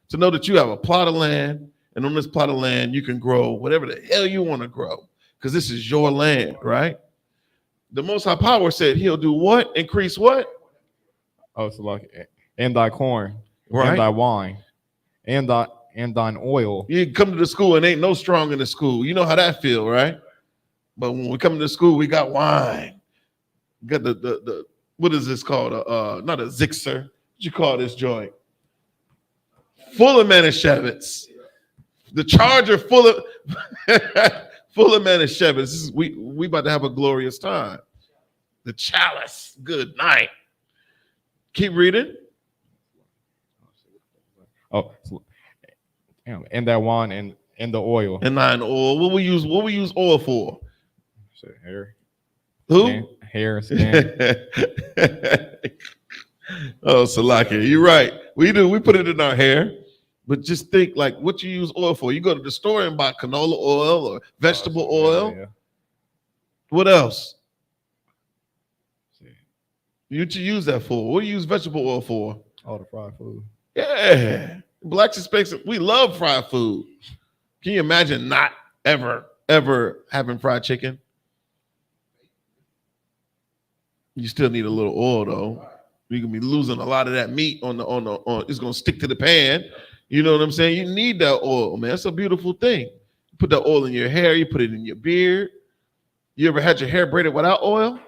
to know that you have a plot of land, and on this plot of land you can grow whatever the hell you want to grow because this is your land, right? The Most High Power said he'll do what? Increase what? Oh, so like, and thy corn, right? And thy wine, and thine oil. You come to the school and ain't no strong in the school. You know how that feel, right? But when we come to the school, we got wine. Got the what is this called? Not a Zixer. What you call this joint? Full of Manischewitz. The Charger full of full of Manischewitz. We about to have a glorious time. The Chalice. Good night. Keep reading. Oh, damn, and that wine and the oil. And 9 oil. What we use oil for? Hair. Who? Skin, hair, skin. Oh, Salaki, you're right. We do. We put it in our hair. But just think like what you use oil for. You go to the store and buy canola oil or vegetable oil. Yeah. What else? You to use that for? What do you use vegetable oil for? All the fried food. Yeah. Blacks and Hispanics, we love fried food. Can you imagine not ever having fried chicken? You still need a little oil though. You're gonna be losing a lot of that meat on it's gonna stick to the pan. You know what I'm saying? You need that oil, man. It's a beautiful thing. You put that oil in your hair, you put it in your beard. You ever had your hair braided without oil?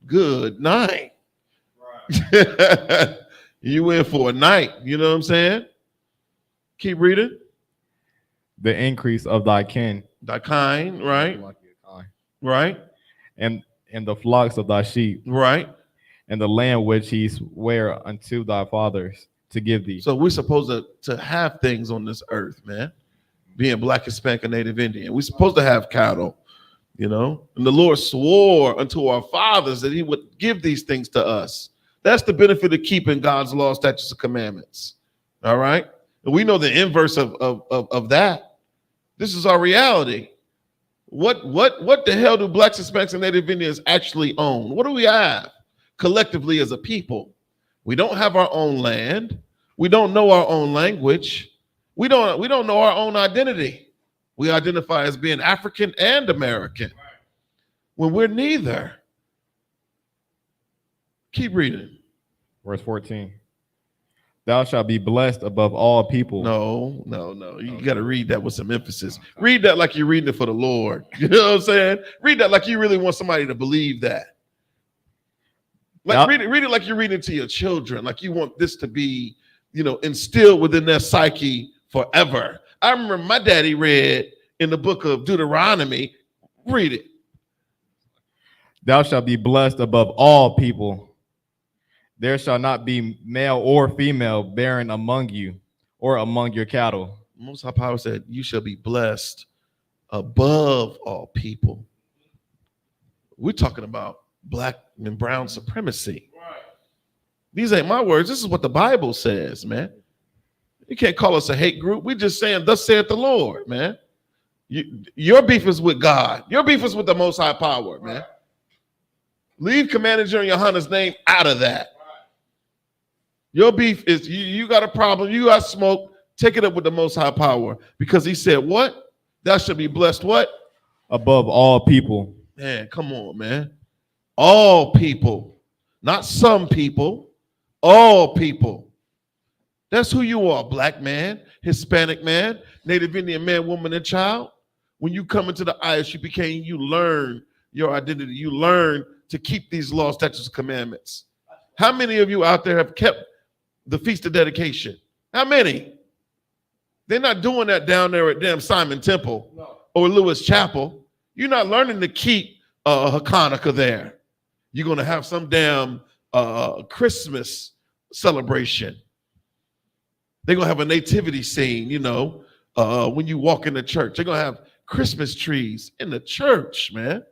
Good night. Right. You in for a night. You know what I'm saying? Keep reading. The increase of thy kin. Thy kind, right? Right. And the flocks of thy sheep. Right. And the land which he sware unto thy fathers to give thee. So we're supposed to have things on this earth, man. Being Black, Hispanic, and Native Indian. We're supposed to have cattle, you know? And the Lord swore unto our fathers that he would give these things to us. That's the benefit of keeping God's law, statutes, and commandments. All right? And we know the inverse of that. This is our reality. What the hell do Blacks, Hispanics, and Native Indians actually own? What do we have collectively as a people? We don't have our own land. We don't know our own language. We don't know our own identity. We identify as being African and American when we're neither. Keep reading. Verse 14. Thou shalt be blessed above all people. No. You got to read that with some emphasis. Read that like you're reading it for the Lord. You know what I'm saying? Read that like you really want somebody to believe that. Like read it like you're reading it to your children, like you want this to be, you know, instilled within their psyche forever. I remember my daddy read in the book of Deuteronomy. Read it. Thou shalt be blessed above all people. There shall not be male or female barren among you or among your cattle. Most High Power said, you shall be blessed above all people. We're talking about Black and brown supremacy. Right. These ain't my words. This is what the Bible says, man. You can't call us a hate group. We're just saying, thus saith the Lord, man. Your beef is with God. Your beef is with the Most High Power, man. Leave Commander General YAHANNA's name out of that. Your beef is you got a problem. You got smoke. Take it up with the Most High Power, because he said what? Thou shalt be blessed what? Above all people. Man, come on, man. All people, not some people, all people. That's who you are, Black man, Hispanic man, Native Indian man, woman, and child. When you come into the I.S.U.P.K, you learn your identity. You learn to keep these laws, statutes, and commandments. How many of you out there have kept the Feast of Dedication? How many? They're not doing that down there at damn Simon Temple or Lewis Chapel. You're not learning to keep Hanukkah there. You're going to have some damn Christmas celebration. They're going to have a nativity scene, you know, when you walk in the church. They're going to have Christmas trees in the church, man.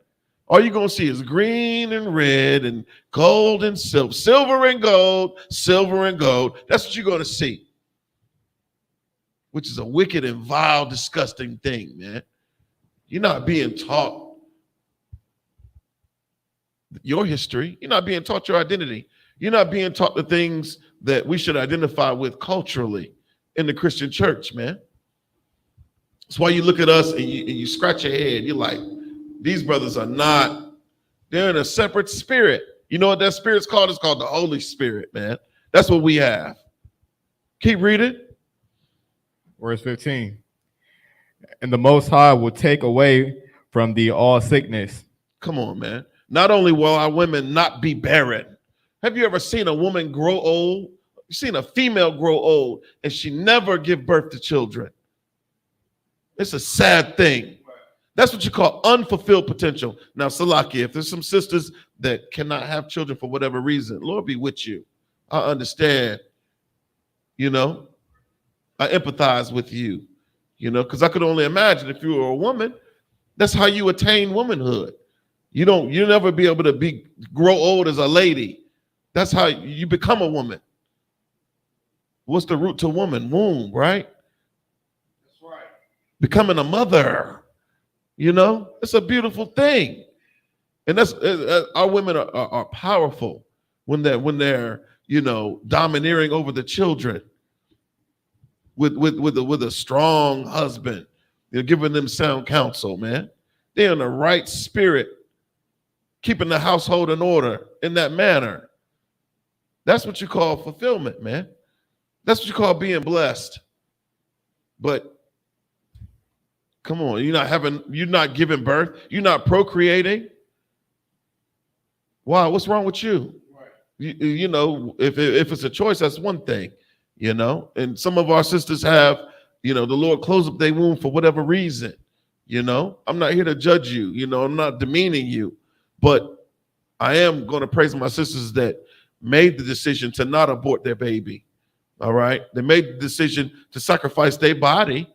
All you're going to see is green and red and gold and silver, silver and gold, silver and gold. That's what you're going to see, which is a wicked and vile, disgusting thing, man. You're not being taught your history. You're not being taught your identity. You're not being taught the things that we should identify with culturally in the Christian church, man. That's why you look at us and you scratch your head. You're like, these brothers are not, they're in a separate spirit. You know what that spirit's called? It's called the Holy Spirit, man. That's what we have. Keep reading. Verse 15. And the Most High will take away from thee all sickness. Come on, man. Not only will our women not be barren. Have you ever seen a woman grow old? You've seen a female grow old and she never give birth to children. It's a sad thing. That's what you call unfulfilled potential. Now, Salaki, if there's some sisters that cannot have children for whatever reason, Lord be with you. I understand. You know, I empathize with you, you know, because I could only imagine if you were a woman, that's how you attain womanhood. You'll never be able to grow old as a lady. That's how you become a woman. What's the root to woman? Womb, right? That's right. Becoming a mother, you know, it's a beautiful thing. And that's our women are powerful when they're you know, domineering over the children with a strong husband, you know, giving them sound counsel, man. They're in the right spirit, keeping the household in order in that manner. That's what you call fulfillment, man. That's what you call being blessed. But come on, you're not giving birth, you're not procreating. Wow, what's wrong with you? You know, if it's a choice, that's one thing, you know. And some of our sisters have, you know, the Lord closed up their womb for whatever reason, you know. I'm not here to judge you, you know, I'm not demeaning you, but I am going to praise my sisters that made the decision to not abort their baby, all right? They made the decision to sacrifice their body,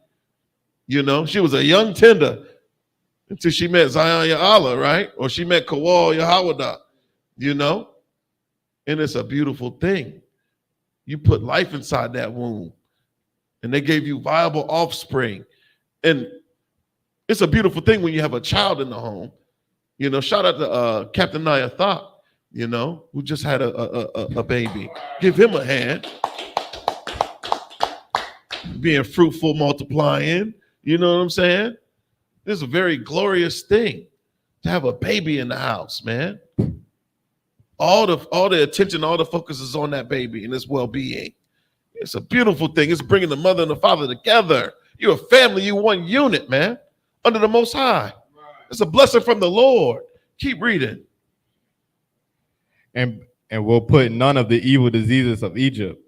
you know. She was a young tender until she met Zion Ya'ala, right? Or she met Kawal Yahawada, you know. And it's a beautiful thing. You put life inside that womb, and they gave you viable offspring. And it's a beautiful thing when you have a child in the home. You know, shout out to Captain Naya Thought, you know, who just had a baby. Give him a hand. Being fruitful, multiplying, you know what I'm saying? It's a very glorious thing to have a baby in the house, man. All the attention, all the focus is on that baby and its well-being. It's a beautiful thing. It's bringing the mother and the father together. You're a family. You're one unit, man, under the Most High. It's a blessing from the Lord. Keep reading. And will put none of the evil diseases of Egypt.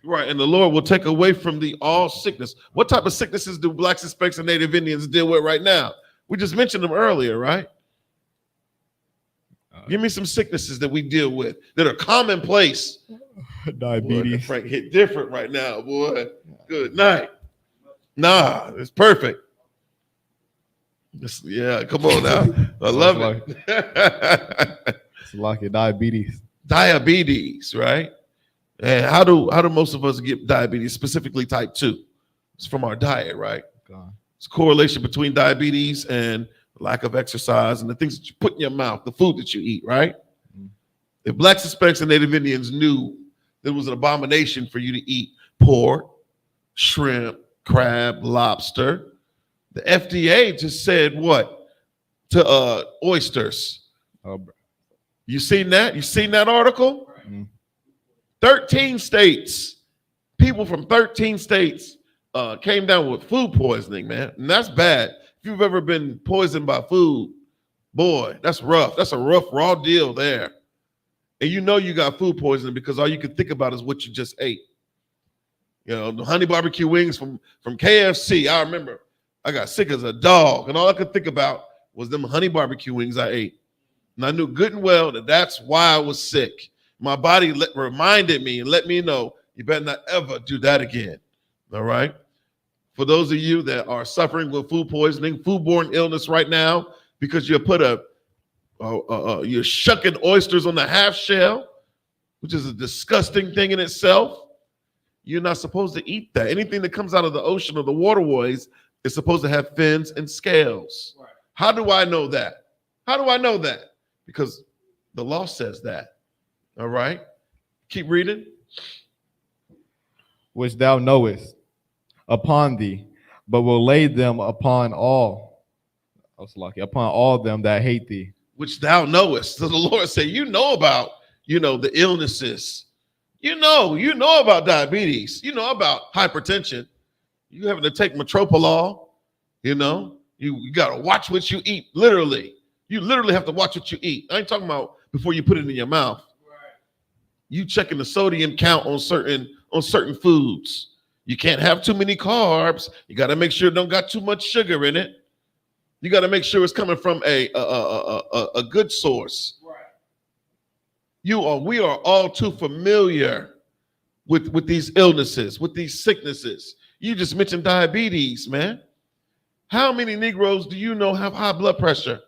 Right, and the Lord will take away from thee all sickness. What type of sicknesses do Blacks, Hispanics, and Native Indians deal with right now? We just mentioned them earlier, right? Give me some sicknesses that we deal with that are commonplace. Diabetes. Boy, Frank hit different right now, boy. Good night. Nah, it's perfect. Yeah, come on now. I love it. It's like your diabetes. Diabetes, right? And how do most of us get diabetes, specifically type 2? It's from our diet, right? God. It's a correlation between diabetes and lack of exercise and the things that you put in your mouth, the food that you eat, right? If Blacks, Hispanics, and Native Indians knew that it was an abomination for you to eat pork, shrimp, crab, lobster, the FDA just said what? To oysters. Oh, bro. You seen that? You seen that article? Mm-hmm. 13 states, people from 13 states came down with food poisoning, man. And that's bad. If you've ever been poisoned by food, boy, that's rough. That's a rough, raw deal there. And you know you got food poisoning because all you can think about is what you just ate. You know, the honey barbecue wings from KFC. I remember I got sick as a dog, and all I could think about was them honey barbecue wings I ate. And I knew good and well that that's why I was sick. My body reminded me and let me know, you better not ever do that again. All right? For those of you that are suffering with food poisoning, foodborne illness right now, because you put you're shucking oysters on the half shell, which is a disgusting thing in itself. You're not supposed to eat that. Anything that comes out of the ocean or the waterways is supposed to have fins and scales. Right. How do I know that? How do I know that? Because the law says that. All right? Keep reading. Which thou knowest upon thee, but will lay them upon all. I was lucky. Upon all them that hate thee. Which thou knowest. So the Lord said, you know about, the illnesses. You know about diabetes. You know about hypertension. You having to take metropolol. You got to watch what you eat, literally. You literally have to watch what you eat. I ain't talking about before you put it in your mouth. You checking the sodium count on certain foods. You can't have too many carbs. You got to make sure it don't got too much sugar in it. You got to make sure it's coming from a good source. We are all too familiar with these illnesses, with these sicknesses. You just mentioned diabetes, man. How many Negroes do you know have high blood pressure?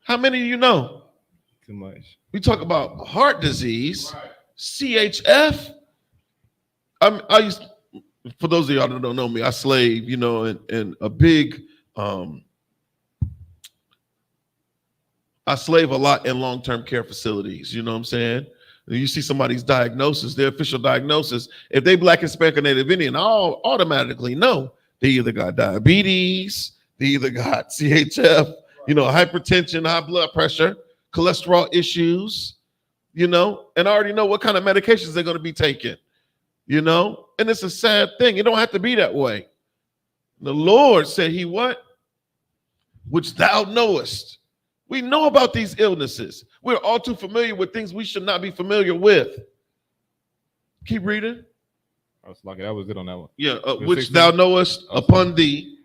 How many do you know? Too much. We talk about heart disease, CHF. For those of y'all that don't know me, I slave, and a big, I slave a lot in long-term care facilities. You know what I'm saying? You see somebody's diagnosis, their official diagnosis. If they Black, Hispanic, or Native Indian, I'll automatically know they either got diabetes, they either got CHF, hypertension, high blood pressure, cholesterol issues, and I already know what kind of medications they're going to be taking, and it's a sad thing. It don't have to be that way. The Lord said he what? Which thou knowest. We know about these illnesses. We're all too familiar with things we should not be familiar with. Keep reading. I was lucky. That was it on that one. Yeah, which thou knowest upon thee.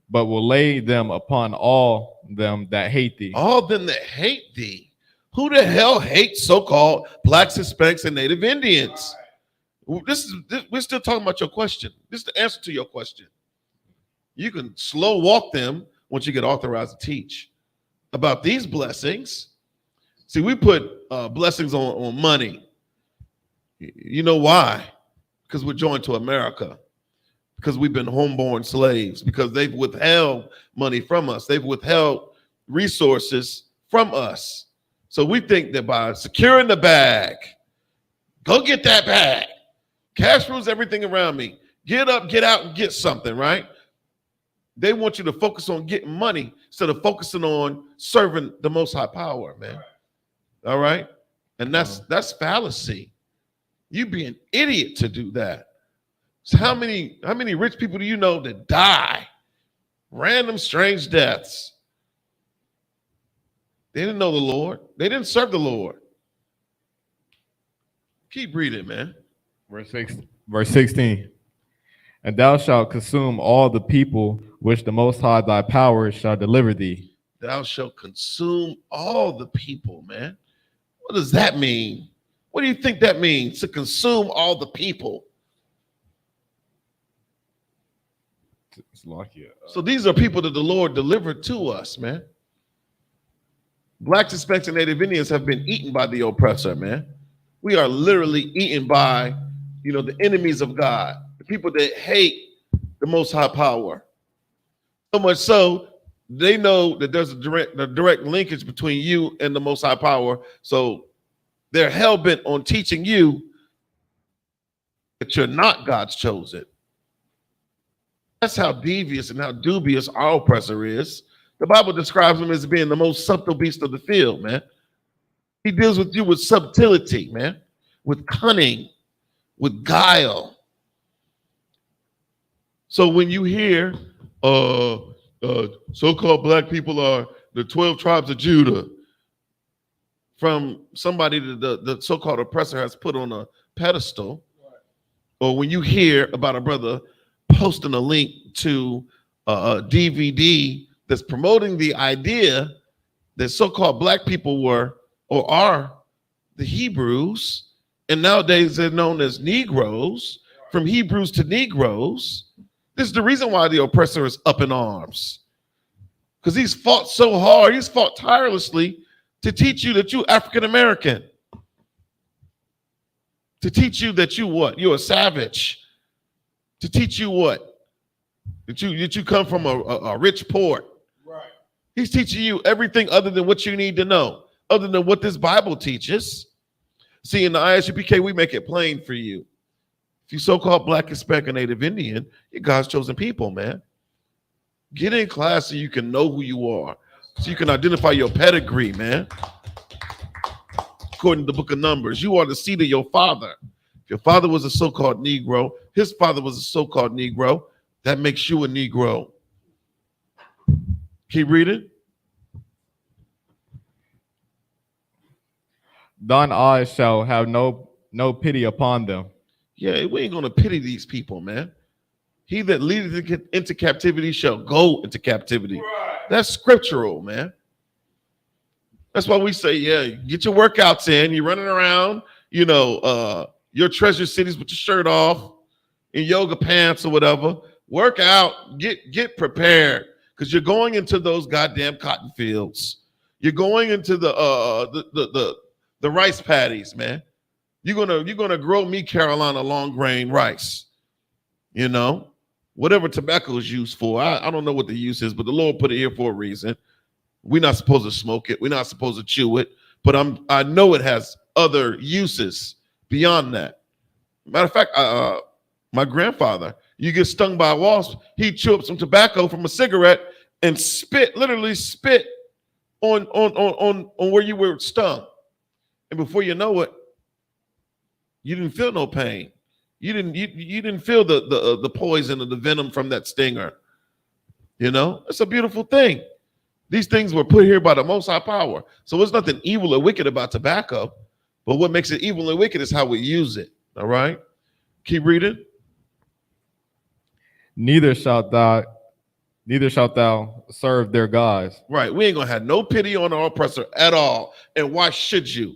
But will lay them upon all them that hate thee. All them that hate thee. Who the hell hates so-called Blacks, Hispanics, and Native Indians? We're still talking about your question. This is the answer to your question. You can slow walk them once you get authorized to teach about these blessings. See, we put blessings on money. You know why? Because we're joined to America. Because we've been homeborn slaves. Because they've withheld money from us. They've withheld resources from us. So we think that by securing the bag, go get that bag. Cash rules everything around me. Get up, get out, and get something, right? They want you to focus on getting money instead of focusing on serving the Most High Power, man. All right? And that's fallacy. You'd be an idiot to do that. So how many rich people do you know that die? Random strange deaths. They didn't know the Lord. They didn't serve the Lord. Keep reading, man. Verse 16. And thou shalt consume all the people which the Most High thy power shall deliver thee. Thou shalt consume all the people, man. What does that mean? What do you think that means, to consume all the people? It's lucky. So these are people that the Lord delivered to us, man. Blacks, Hispanics, and Native Indians have been eaten by the oppressor, man. We are literally eaten by, the enemies of God, the people that hate the Most High Power. So much so, they know that there's a direct linkage between you and the Most High Power. So they're hell-bent on teaching you that you're not God's chosen. That's how devious and how dubious our oppressor is. The Bible describes him as being the most subtle beast of the field, man. He deals with you with subtlety, man, with cunning, with guile. So when you hear so-called Black people are the 12 tribes of Judah, from somebody that the so-called oppressor has put on a pedestal, or when you hear about a brother posting a link to a DVD that's promoting the idea that so-called Black people were or are the Hebrews, and nowadays they're known as Negroes, from Hebrews to Negroes. This is the reason why the oppressor is up in arms, because he's fought so hard, he's fought tirelessly to teach you that you're African American, to teach you that you're a savage, to teach you that you come from a rich port. Right. He's teaching you everything other than what you need to know, other than what this Bible teaches. See, in the I.S.U.P.K, we make it plain for you. If you so-called Black, Hispanic, or Native Indian, you're God's chosen people, man. Get in class so you can know who you are, so you can identify your pedigree, man. According to the book of Numbers, you are the seed of your father. If your father was a so-called Negro, his father was a so-called Negro, that makes you a Negro. Keep reading. thine eyes shall have no pity upon them. Yeah, we ain't gonna pity these people, man. He that leadeth into captivity shall go into captivity. That's scriptural, man. That's why we say, yeah, get your workouts in. You're running around, your treasure cities with your shirt off, in yoga pants or whatever. Work out, get prepared, because you're going into those goddamn cotton fields. You're going into the rice paddies, man. You're gonna grow me Carolina long grain rice, whatever tobacco is used for. I don't know what the use is, but the Lord put it here for a reason. We're not supposed to smoke it. We're not supposed to chew it, but I know it has other uses beyond that. Matter of fact, my grandfather, you get stung by a wasp, he'd chew up some tobacco from a cigarette and literally spit on where you were stung. And before you know it, you didn't feel no pain. You didn't feel the poison or the venom from that stinger. It's a beautiful thing. These things were put here by the Most High Power. So there's nothing evil or wicked about tobacco, but what makes it evil and wicked is how we use it. All right? Keep reading. Neither shalt thou serve their gods. Right. We ain't gonna have no pity on our oppressor at all. And why should you?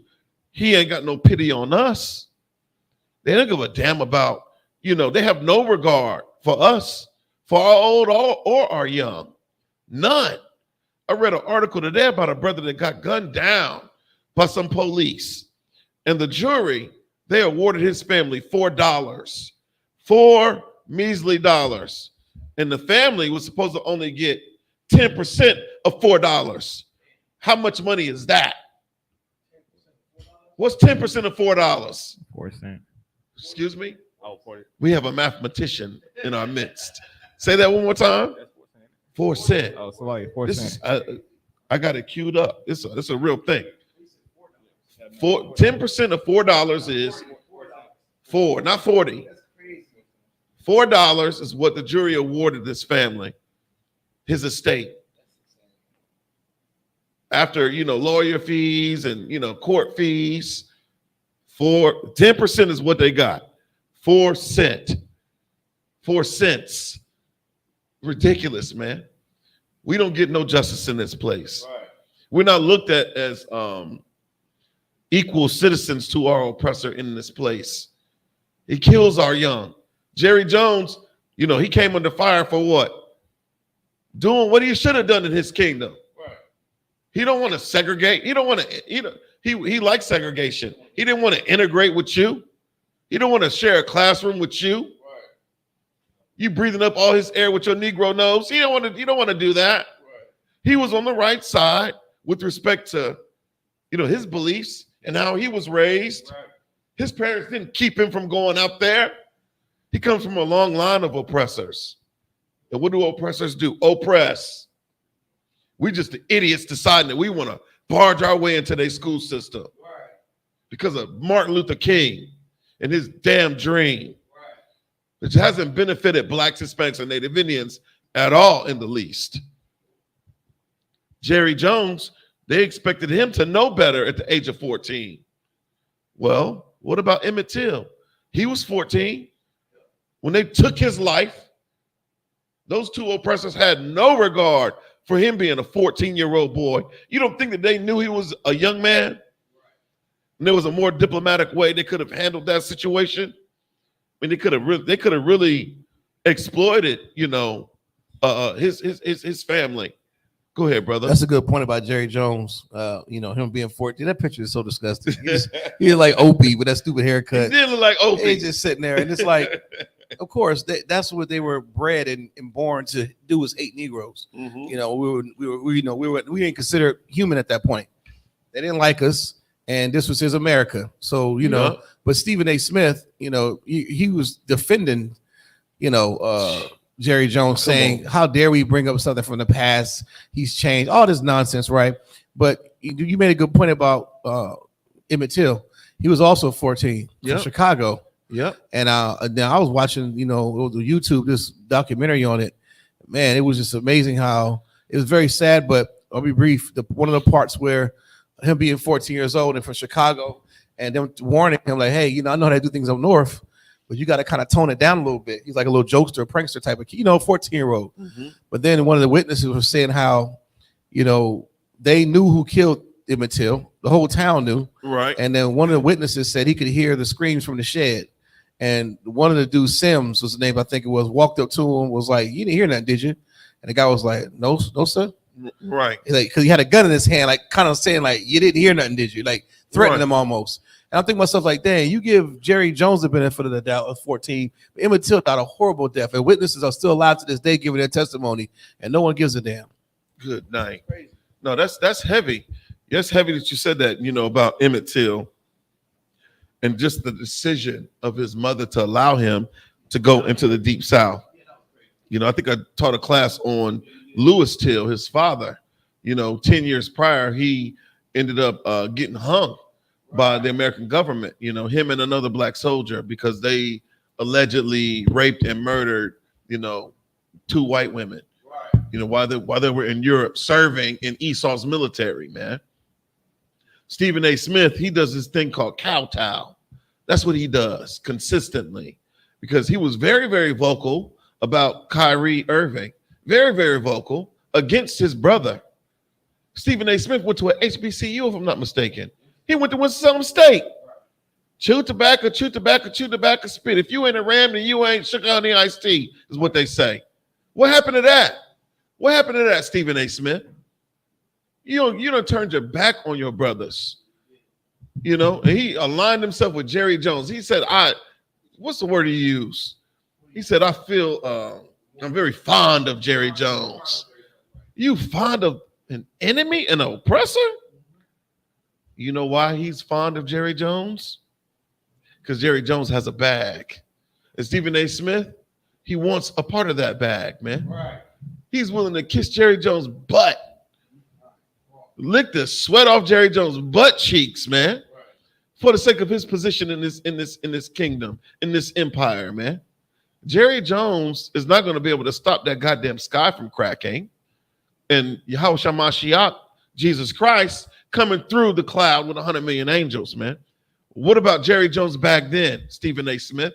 He ain't got no pity on us. They don't give a damn about, they have no regard for us, for our old or our young. None. I read an article today about a brother that got gunned down by some police. And the jury, they awarded his family $4. $4 measly dollars. And the family was supposed to only get 10% of $4. How much money is that? What's 10% of $4? 4 cents. Excuse me? Oh, 40. We have a mathematician in our midst. Say that one more time. 4 cents. Oh, so like 4 cents. I got it queued up. It's a real thing. 10% of $4 is 4, not 40. $4 is what the jury awarded this family, his estate. After, lawyer fees and, court fees, 10% is what they got. 4 cents. 4 cents. Ridiculous, man. We don't get no justice in this place. Right. We're not looked at as equal citizens to our oppressor in this place. He kills our young. Jerry Jones, he came under fire for what? Doing what he should have done in his kingdom. Right. He don't want to segregate. He don't want to, he likes segregation. He didn't want to integrate with you. He don't want to share a classroom with you. Right. You breathing up all his air with your Negro nose. You don't want to do that. Right. He was on the right side with respect to, his beliefs and how he was raised. Right. His parents didn't keep him from going out there. He comes from a long line of oppressors. And what do oppressors do? Oppress. We just the idiots deciding that we want to barge our way into their school system. Right. Because of Martin Luther King and his damn dream. Right. Which hasn't benefited Blacks, Hispanics, and Native Indians at all in the least. Jerry Jones, they expected him to know better at the age of 14. Well, what about Emmett Till? He was 14. When they took his life, those two oppressors had no regard for him being a 14-year-old boy. You don't think that they knew he was a young man? And there was a more diplomatic way they could have handled that situation. I mean, they could have really exploited, his family. Go ahead, brother. That's a good point about Jerry Jones. Him being 14. That picture is so disgusting. He's like Opie with that stupid haircut. He did look like Opie. He's just sitting there, and it's like, of course, that's what they were bred and born to do, was hate Negroes. Mm-hmm. We ain't considered human at that point. They didn't like us, and this was his America. So but Stephen A. Smith, he was defending, Jerry Jones, saying, how dare we bring up something from the past? He's changed, all this nonsense, right? But you made a good point about Emmett Till. He was also 14 from Chicago. Yeah. And now I was watching, YouTube, this documentary on it. Man, it was just amazing how it was very sad, but I'll be brief. One of the parts where him being 14 years old and from Chicago, and them warning him like, hey, I know how to do things up north, but you got to kind of tone it down a little bit. He's like a little jokester, prankster type of kid, 14-year-old. Mm-hmm. But then one of the witnesses was saying how, they knew who killed Emmett Till. The whole town knew. Right. And then one of the witnesses said he could hear the screams from the shed. And one of the dudes, Sims was the name, I think it was, walked up to him, was like, you didn't hear nothing, did you? And the guy was like, no, sir. Right. Like, because he had a gun in his hand, like kind of saying, like, you didn't hear nothing, did you? Like threatening him almost. And I'm thinking to myself, like, dang, you give Jerry Jones the benefit of the doubt of 14. But Emmett Till died a horrible death. And witnesses are still alive to this day giving their testimony, and no one gives a damn. Good night. No, that's heavy. That's heavy that you said that, about Emmett Till and just the decision of his mother to allow him to go into the Deep South. I think I taught a class on Lewis Till, his father. 10 years prior, he ended up getting hung by the American government, him and another black soldier, because they allegedly raped and murdered, 2 white women, while they were in Europe serving in Esau's military, man. Stephen A. Smith, he does this thing called kowtow. That's what he does consistently, because he was very, very vocal about Kyrie Irving, very, very vocal against his brother. Stephen A. Smith went to a HBCU, if I'm not mistaken. He went to Winston-Salem State. Chew tobacco, chew tobacco, chew tobacco, spit. If you ain't a Ram, then you ain't Sugar Honey Iced Tea, is what they say. What happened to that? What happened to that, Stephen A. Smith? You don't turn your back on your brothers. And he aligned himself with Jerry Jones. He said, what's the word he used? He said, I feel I'm very fond of Jerry Jones. You fond of an enemy, an oppressor? You know why he's fond of Jerry Jones? Because Jerry Jones has a bag. And Stephen A. Smith, he wants a part of that bag, man. Right. He's willing to kiss Jerry Jones' butt. Lick the sweat off Jerry Jones' butt cheeks, man. Right. For the sake of his position in this kingdom, in this empire, man. Jerry Jones is not going to be able to stop that goddamn sky from cracking. And Yahushua Mashiach, Jesus Christ, coming through the cloud with 100 million angels, man. What about Jerry Jones back then, Stephen A. Smith?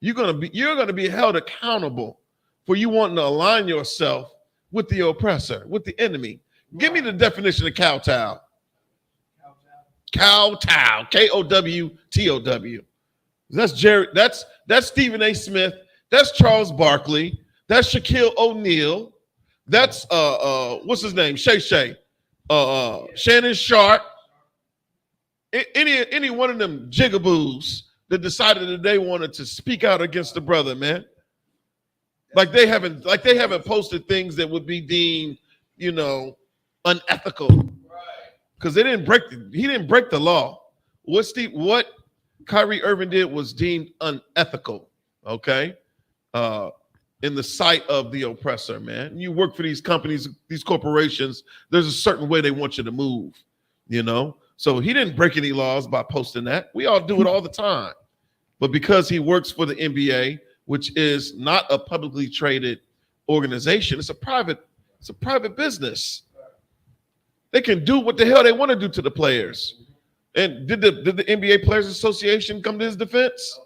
You're gonna be held accountable for you wanting to align yourself with the oppressor, with the enemy. Give me the definition of kowtow. Kowtow, K-O-W-T-O-W. That's Jerry. That's Stephen A. Smith. That's Charles Barkley. That's Shaquille O'Neal. That's what's his name? Shay. Shannon Sharp. Any one of them jigaboos that decided that they wanted to speak out against the brother, man. Like they haven't posted things that would be deemed, unethical. Because he didn't break the law. What Kyrie Irving did was deemed unethical, okay? In the sight of the oppressor, man. You work for these companies, these corporations, there's a certain way they want you to move, So he didn't break any laws by posting that. We all do it all the time. But because he works for the NBA, which is not a publicly traded organization, it's a private business. They can do what the hell they want to do to the players. And did the NBA Players Association come to his defense?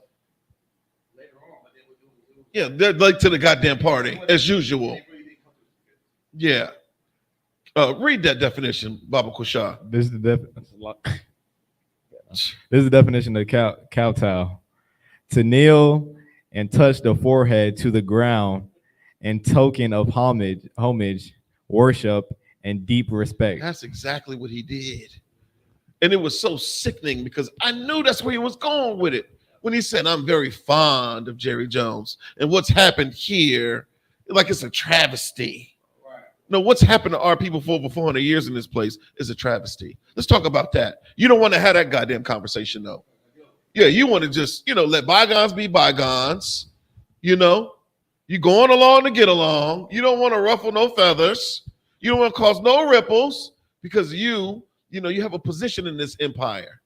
Yeah, they're late to the goddamn party, as usual. Yeah. Read that definition, Baba Kushah. This is the definition of kowtow. To kneel and touch the forehead to the ground in token of homage, worship, and deep respect. That's exactly what he did. And it was so sickening because I knew that's where he was going with it. When he said, I'm very fond of Jerry Jones. And what's happened here, like it's a travesty. Right. No, what's happened to our people for over 400 years in this place is a travesty. Let's talk about that. You don't want to have that goddamn conversation, though. Yeah, you want to just, let bygones be bygones. You going along to get along. You don't want to ruffle no feathers. You don't want to cause no ripples because you have a position in this empire.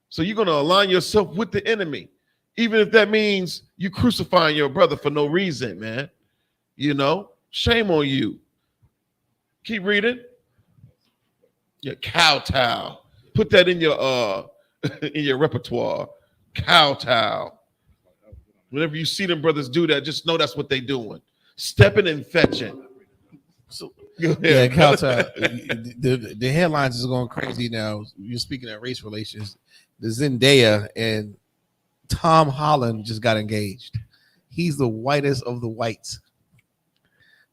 So you're going to align yourself with the enemy, even if that means you crucifying your brother for no reason, man. Shame on you. Keep reading. Yeah, kowtow. Put that in your repertoire. Kowtow. Whenever you see them brothers do that, just know that's what they doing. Stepping and fetching. So, Yeah, kowtow. The headlines is going crazy now. You're speaking of race relations. The Zendaya and Tom Holland just got engaged. He's the whitest of the whites.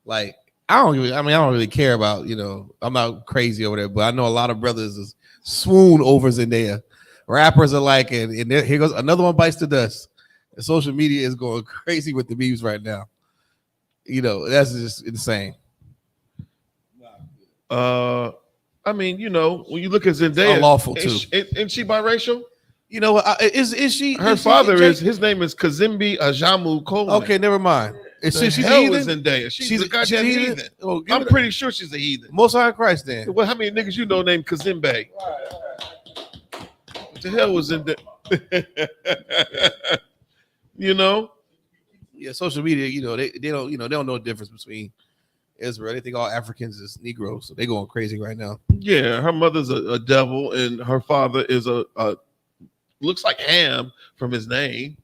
Like, I don't really care about, I'm not crazy over there, but I know a lot of brothers is swoon over Zendaya. Rappers are like, and here goes another one bites the dust. The social media is going crazy with the memes right now. That's just insane. I mean, when you look at Zendaya, unlawful too. Isn't she biracial? Is she? Her father is. His name is Kazimbi Ajamu Coleman. Okay, never mind. She's a hell heathen? is Zendaya. She's a goddamn she's heathen. Oh, I'm pretty sure she's a heathen. Most High Christ then. Well, how many niggas you know named Kazimbe? What the hell was Zendaya? Yeah, social media. They don't know the difference between Israel. They think all Africans is Negroes, so they going crazy right now. Yeah, her mother's a devil, and her father is a looks like Ham from his name.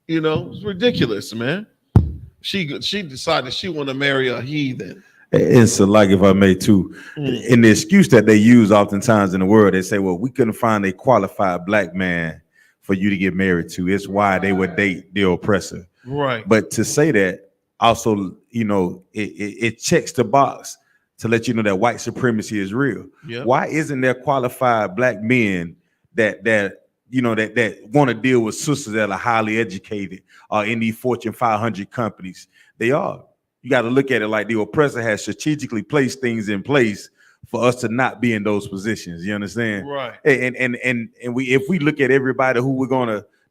It's ridiculous, man. She decided she want to marry a heathen. It's like, if I may too, and the excuse that they use oftentimes in the world, they say, well, we couldn't find a qualified black man for you to get married to. It's why they would date the oppressor. Right. But to say that also, it checks the box to let you know that white supremacy is real. Yep. Why isn't there qualified black men that want to deal with sisters that are highly educated in these Fortune 500 companies? They are. You got to look at it like the oppressor has strategically placed things in place for us to not be in those positions. You understand? Right. And if we look at everybody who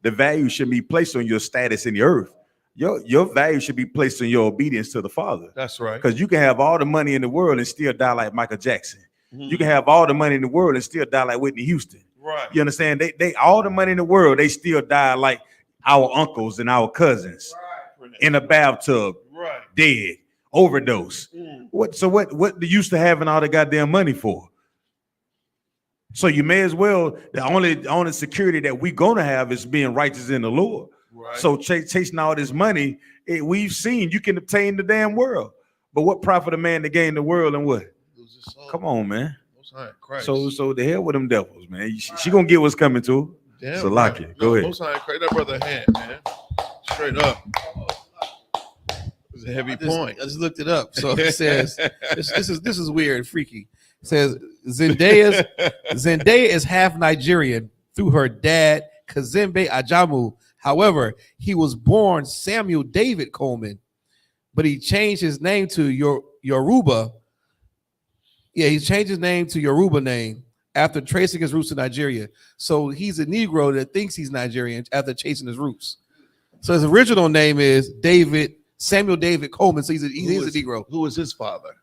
the value should be placed on your status in the earth. Your value should be placed on your obedience to the Father. That's right. Because you can have all the money in the world and still die like Michael Jackson. Mm-hmm. You can have all the money in the world and still die like Whitney Houston. Right. You understand? They all the money in the world, they still die like our uncles and our cousins in a bathtub, dead, overdose. What the use to having all the goddamn money for? So you may as well, the only security that we're gonna have is being righteous in the Lord. Right. So chasing all this money, we've seen you can obtain the damn world. But what profit a man to gain the world and what? Come on, man. So the hell with them devils, man. She gonna get what's coming to her. So lock it. Go ahead. Most High, that brother hand, man. Straight up. It's a heavy point. I just looked it up. So it says this is weird and freaky. It says Zendaya is half Nigerian through her dad, Kazembe Ajamu. However, he was born Samuel David Coleman, but he changed his name to Yoruba. Yeah, he changed his name to Yoruba name after tracing his roots to Nigeria. So he's a Negro that thinks he's Nigerian after chasing his roots. So his original name is Samuel David Coleman. So he's a Negro. Who is his father?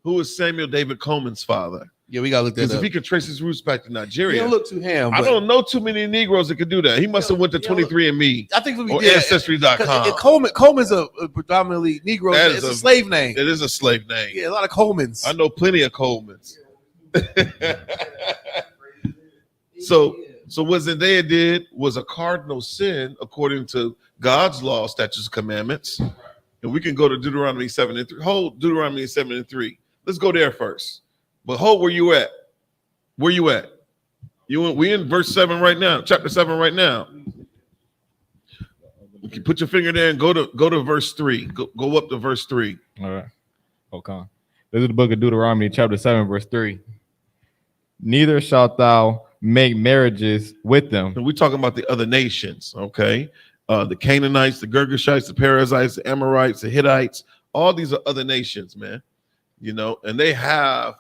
Who is Samuel David Coleman's father? Yeah, we gotta look that up. If he could trace his roots back to Nigeria, don't look to him. I don't know too many Negroes that could do that. He must have went to 23andMe. I think or Ancestry.com. Coleman's a predominantly Negro. It's a slave name. It is a slave name. Yeah, a lot of Colemans. I know plenty of Colemans. So what Zendaya did was a cardinal sin according to God's law, statutes, commandments. And we can go to Deuteronomy 7:3. Hold Deuteronomy 7:3. Let's go there first. But hold, where you at? Where you at? We in verse 7 right now, chapter 7 right now. You can put your finger there and go to verse 3. Go up to verse 3. All right. Okay. This is the book of Deuteronomy, chapter 7, verse 3. Neither shalt thou make marriages with them. And we're talking about the other nations, okay? The Canaanites, the Girgashites, the Perizzites, the Amorites, the Hittites. All these are other nations, man. And they have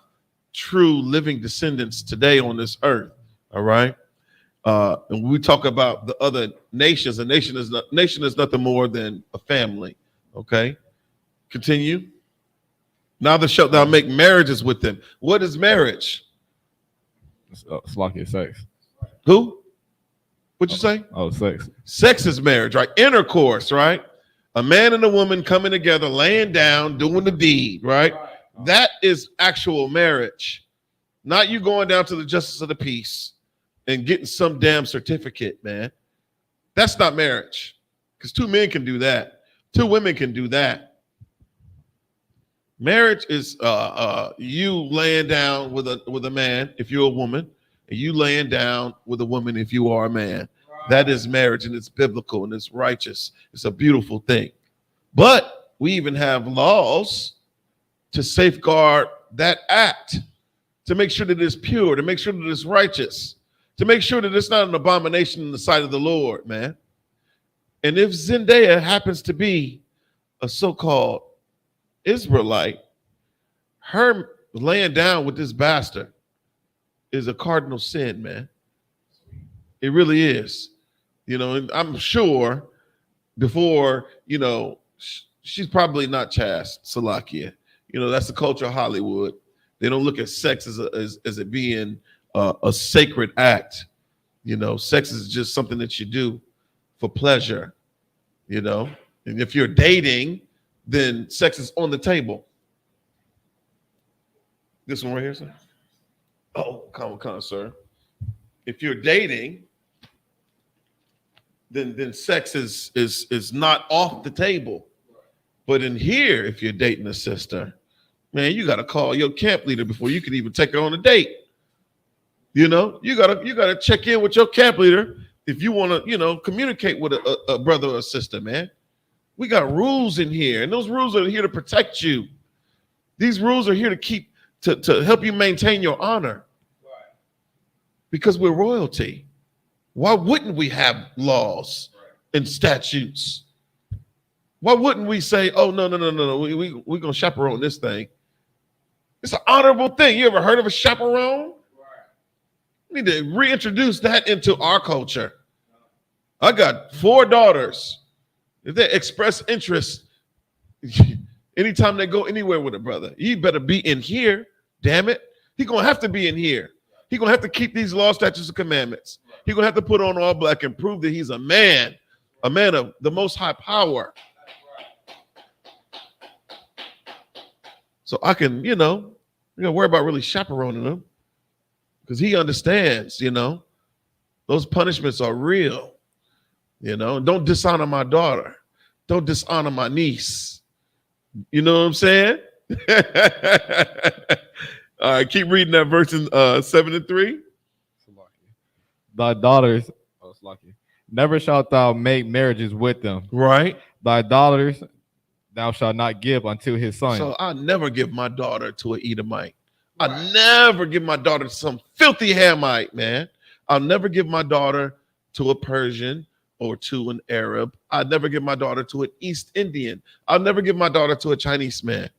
true living descendants today on this earth. All right. And when we talk about the other nations, a nation is nothing more than a family. Okay. Continue. Now thou shalt thou make marriages with them. What is marriage? It's like your sex. Who? What'd you say? Oh, sex. Sex is marriage, right? Intercourse, right? A man and a woman coming together, laying down, doing the deed, right? That is actual marriage. Not you going down to the justice of the peace and getting some damn certificate, man. That's not marriage. Because 2 men can do that. 2 women can do that. Marriage is you laying down with a man if you're a woman, and you laying down with a woman if you are a man. That is marriage, and it's biblical and it's righteous. It's a beautiful thing. But we even have laws to safeguard that act, to make sure that it's pure, to make sure that it's righteous, to make sure that it's not an abomination in the sight of the Lord, man. And if Zendaya happens to be a so-called Israelite, her laying down with this bastard is a cardinal sin, man. It really is. You know, and I'm sure before, you know, she's probably not chaste, Salakia. You know, that's the culture of Hollywood. They don't look at sex as it being a sacred act. You know, sex is just something that you do for pleasure, you know. And if you're dating, then sex is on the table. This one right here, sir? Oh, come on, sir. If you're dating, then sex is not off the table. But in here, if you're dating a sister, man, you got to call your camp leader before you can even take her on a date. You know, you gotta check in with your camp leader if you want to, you know, communicate with a brother or a sister, man. We got rules in here, and those rules are here to protect you. These rules are here to help you maintain your honor. Because we're royalty. Why wouldn't we have laws and statutes? Why wouldn't we say, oh, no, we're going to chaperone this thing? It's an honorable thing. You ever heard of a chaperone? We need to reintroduce that into our culture. I got 4 daughters. If they express interest, anytime they go anywhere with a brother, you better be in here, damn it. He's going to have to be in here. He's going to have to keep these laws, statutes, and commandments. He's going to have to put on all black and prove that he's a man of the most high power. So I can, you know, you don't worry about really chaperoning him because he understands, you know, those punishments are real, you know. Don't dishonor my daughter. Don't dishonor my niece. You know what I'm saying? All right, keep reading that verse in 7 and 3. Thy daughters, never shalt thou make marriages with them. Right. Thy daughters thou shalt not give unto his son. So I never give my daughter to an Edomite. I never give my daughter to some filthy Hamite, man. I'll never give my daughter to a Persian or to an Arab. I'll never give my daughter to an East Indian. I'll never give my daughter to a Chinese man.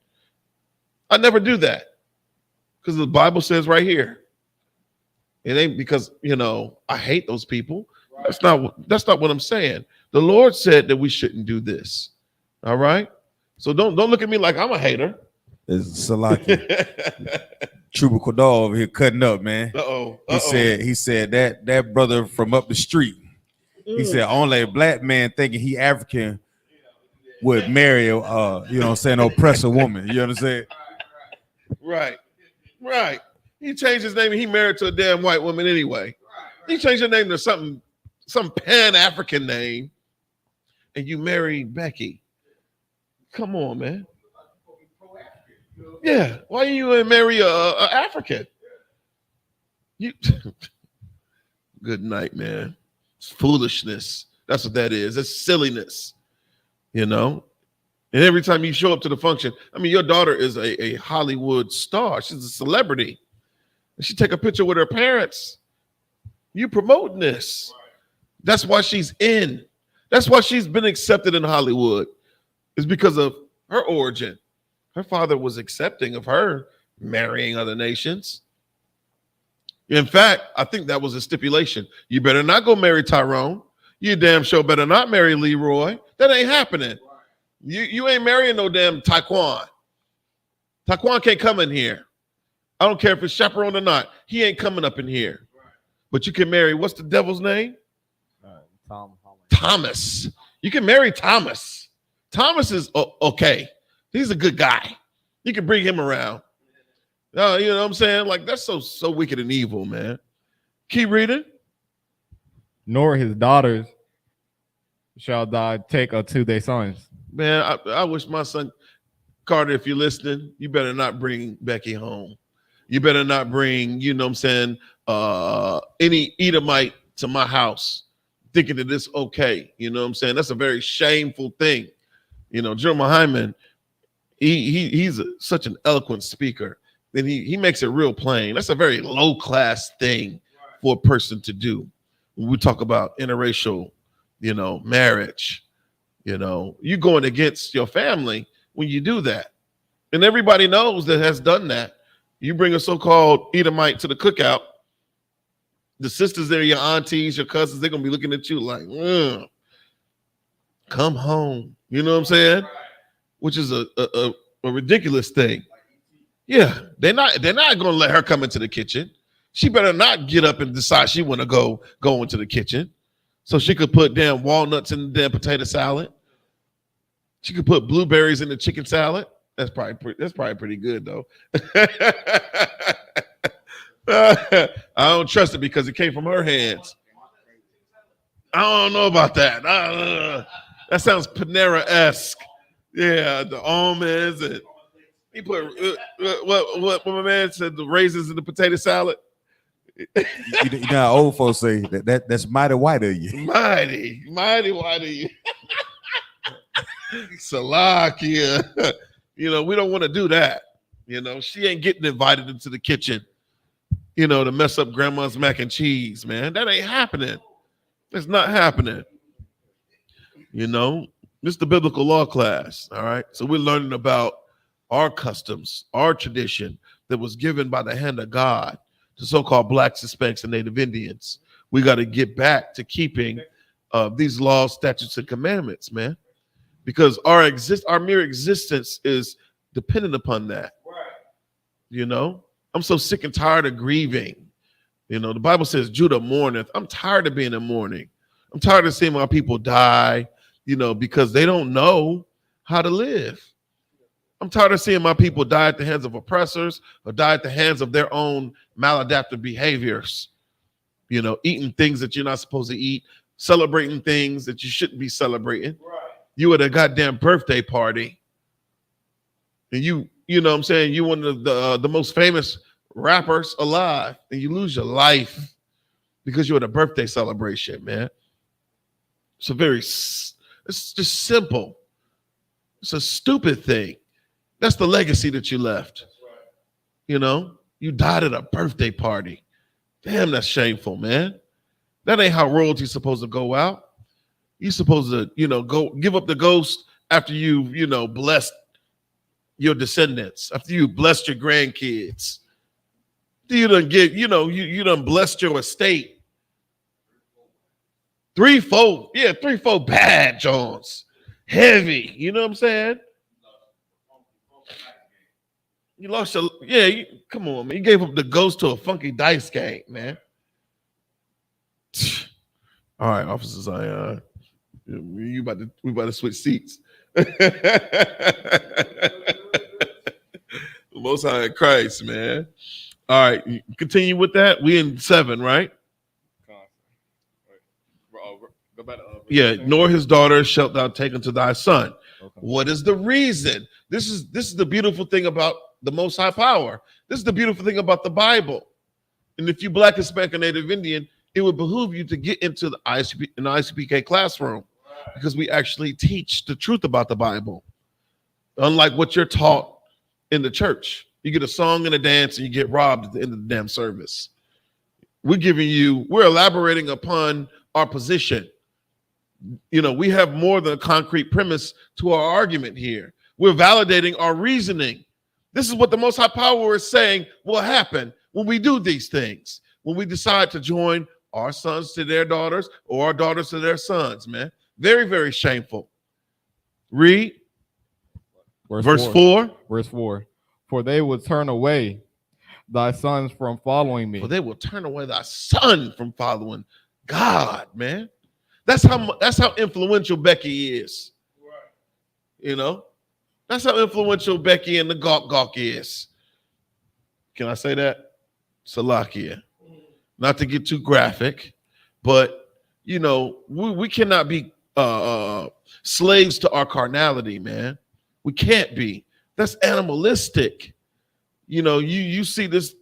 I never do that. Because the Bible says right here. It ain't because, you know, I hate those people. Right. That's not what I'm saying. The Lord said that we shouldn't do this. All right? So don't look at me like I'm a hater. It's Salaki. Trouba Kodal over here cutting up, man. He said that brother from up the street. He said only a black man thinking he African would marry you know what I'm saying, oppressor woman. You understand? Right. He changed his name and he married to a damn white woman anyway. He changed her name to some Pan-African name, and you marry Becky. Come on, man. Yeah, why you marry a African? You. Good night, man. It's foolishness. That's what that is. It's silliness, you know. And every time you show up to the function, I mean, your daughter is a Hollywood star. She's a celebrity. And she take a picture with her parents. You promoting this. That's why she's in. That's why she's been accepted in Hollywood. It's because of her origin. Her father was accepting of her marrying other nations. In fact, I think that was a stipulation. You better not go marry Tyrone. You damn sure better not marry Leroy. That ain't happening. You ain't marrying no damn Taekwon. Taekwon can't come in here. I don't care if it's chaperone or not. He ain't coming up in here. But you can marry, what's the devil's name? Thomas. You can marry Thomas. Thomas is okay. He's a good guy. You can bring him around. You know what I'm saying? Like, that's so wicked and evil, man. Keep reading. Nor his daughters shall thou take unto their sons. Man, I wish my son, Carter, if you're listening, you better not bring Becky home. You better not bring, you know what I'm saying, any Edomite to my house thinking that it's okay. You know what I'm saying? That's a very shameful thing. You know, Jeremiah Hyman, he's such an eloquent speaker. Then he makes it real plain. That's a very low-class thing for a person to do. When we talk about interracial, you know, marriage, you know, you're going against your family when you do that. And everybody knows that has done that. You bring a so-called Edomite to the cookout, the sisters there, your aunties, your cousins, they're going to be looking at you like, come home. You know what I'm saying? Which is a ridiculous thing. Yeah, they're not going to let her come into the kitchen. She better not get up and decide she want to go into the kitchen so she could put damn walnuts in the damn potato salad. She could put blueberries in the chicken salad. That's probably pretty good though. I don't trust it because it came from her hands. I don't know about that. That sounds Panera-esque. Yeah, the almonds and he put what my man said, the raisins in the potato salad. You know how old folks say that's mighty white of you. Mighty white of you. Salakia. You know, we don't want to do that. You know, she ain't getting invited into the kitchen, you know, to mess up grandma's mac and cheese, man. That ain't happening. It's not happening. You know, this is the biblical law class. All right. So we're learning about our customs, our tradition that was given by the hand of God to so-called blacks, Hispanics, and Native Indians. We got to get back to keeping these laws, statutes, and commandments, man, because our mere existence is dependent upon that. Right. You know, I'm so sick and tired of grieving. You know, the Bible says Judah mourneth. I'm tired of being in mourning. I'm tired of seeing my people die, you know, because they don't know how to live. I'm tired of seeing my people die at the hands of oppressors or die at the hands of their own maladaptive behaviors. You know, eating things that you're not supposed to eat, celebrating things that you shouldn't be celebrating. Right. You at a goddamn birthday party. And you know what I'm saying? You one of the most famous rappers alive, and you lose your life because you're at a birthday celebration, man. It's just simple. It's a stupid thing. That's the legacy that you left. Right. You know, you died at a birthday party. Damn, that's shameful, man. That ain't how royalty's supposed to go out. You're supposed to, you know, go give up the ghost after you've, you know, blessed your descendants, after you blessed your grandkids. You done get, you know, you done blessed your estate. Threefold bad Jones. Heavy, you know what I'm saying? You lost your, come on, man. You gave up the ghost to a funky dice game, man. All right, officers, we about to switch seats. Most High in Christ, man. All right, continue with that. We in 7, right? Yeah, nor his daughter shalt thou take unto thy son. Okay. What is the reason? This is the beautiful thing about the Most High power. This is the beautiful thing about the Bible. And if you Black, Hispanic, or Native Indian, it would behoove you to get into the I.S.U.P.K classroom, because we actually teach the truth about the Bible. Unlike what you're taught in the church. You get a song and a dance and you get robbed at the end of the damn service. We're elaborating upon our position. You know, we have more than a concrete premise to our argument here. We're validating our reasoning. This is what the Most High Power is saying will happen when we do these things. When we decide to join our sons to their daughters or our daughters to their sons, man. Very, very shameful. Read. Verse 4. Verse 4. For they will turn away thy sons from following me. For they will turn away thy son from following God, man. That's how influential Becky is. Right. You know? That's how influential Becky and the Gawk is. Can I say that? Salakia. Not to get too graphic, but you know, we cannot be slaves to our carnality, man. We can't be. That's animalistic. You know, you see this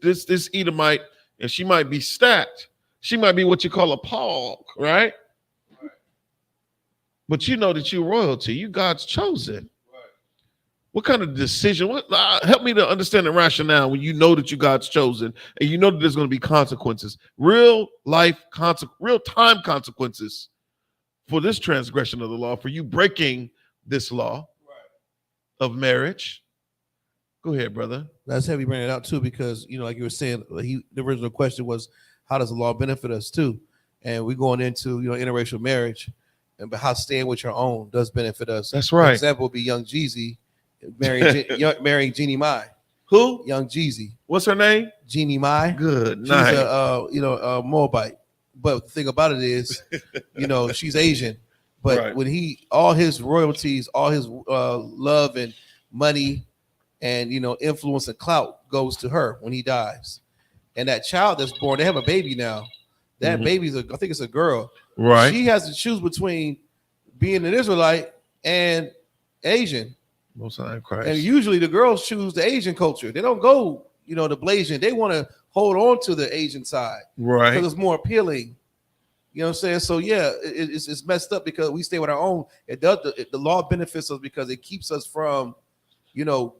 Edomite, and she might be stacked. She might be what you call a Paul, right? But you know that you're royalty. You God's chosen. What kind of decision? Help me to understand the rationale when you know that you God's chosen and you know that there's going to be consequences, real time consequences for this transgression of the law, for you breaking this law of marriage. Go ahead, brother. That's heavy bringing it out too, because you know, like you were saying, the original question was, how does the law benefit us too? And we're going into, you know, interracial marriage, and but how staying with your own does benefit us. That's right. For example, would be Young Jeezy marrying Jeannie Mai. Who? Young Jeezy. What's her name? Jeannie Mai. Good She's night. a Moabite. But the thing about it is, you know, she's Asian. But Right. when all his royalties, all his love and money and, you know, influence and clout goes to her when he dies. And that child that's born, they have a baby now. That baby's I think it's a girl. Right. She has to choose between being an Israelite and Asian. Most High Christ. And usually the girls choose the Asian culture. They don't go, you know, the Blasian. They want to hold on to the Asian side. Right. Because it's more appealing. You know what I'm saying? So yeah, it's messed up because we stay with our own. The law benefits us because it keeps us from, you know,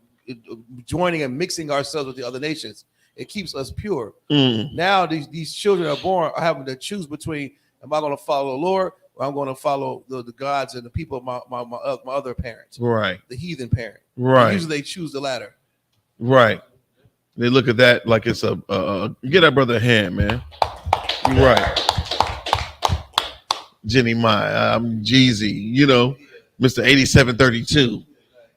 joining and mixing ourselves with the other nations. It keeps us pure. Now these children are born are having to choose between, am I going to follow the Lord or I'm going to follow the gods and the people of my other parents, Right. the heathen parent. Right. And usually they choose the latter. Right. They look at that like it's a get that brother a hand, man. You're right. Jenny Mai, I'm Jeezy, you know, Mr. 8732.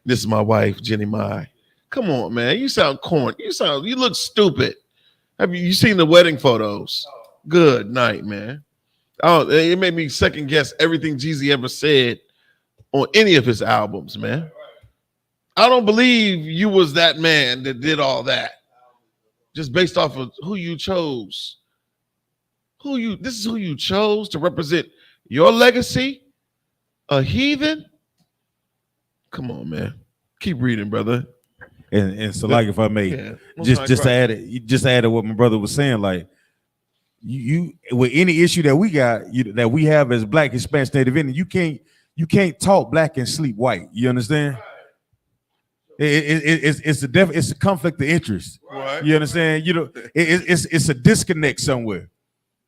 This is my wife, Jenny Mai. Come on, man. You sound corny. You look stupid. Have you seen the wedding photos? Good night, man. Oh, it made me second guess everything Jeezy ever said on any of his albums, man. I don't believe you was that man that did all that. Just based off of who you chose. This is who you chose to represent your legacy? A heathen? Come on, man. Keep reading, brother. And so, like, if I may, Yeah. just to add to what my brother was saying, like, you with any issue that we got, that we have as Black, Hispanic, Native Indian, you can't talk black and sleep white. You understand? It's a conflict of interest. Right. You understand? You know, it's a disconnect somewhere.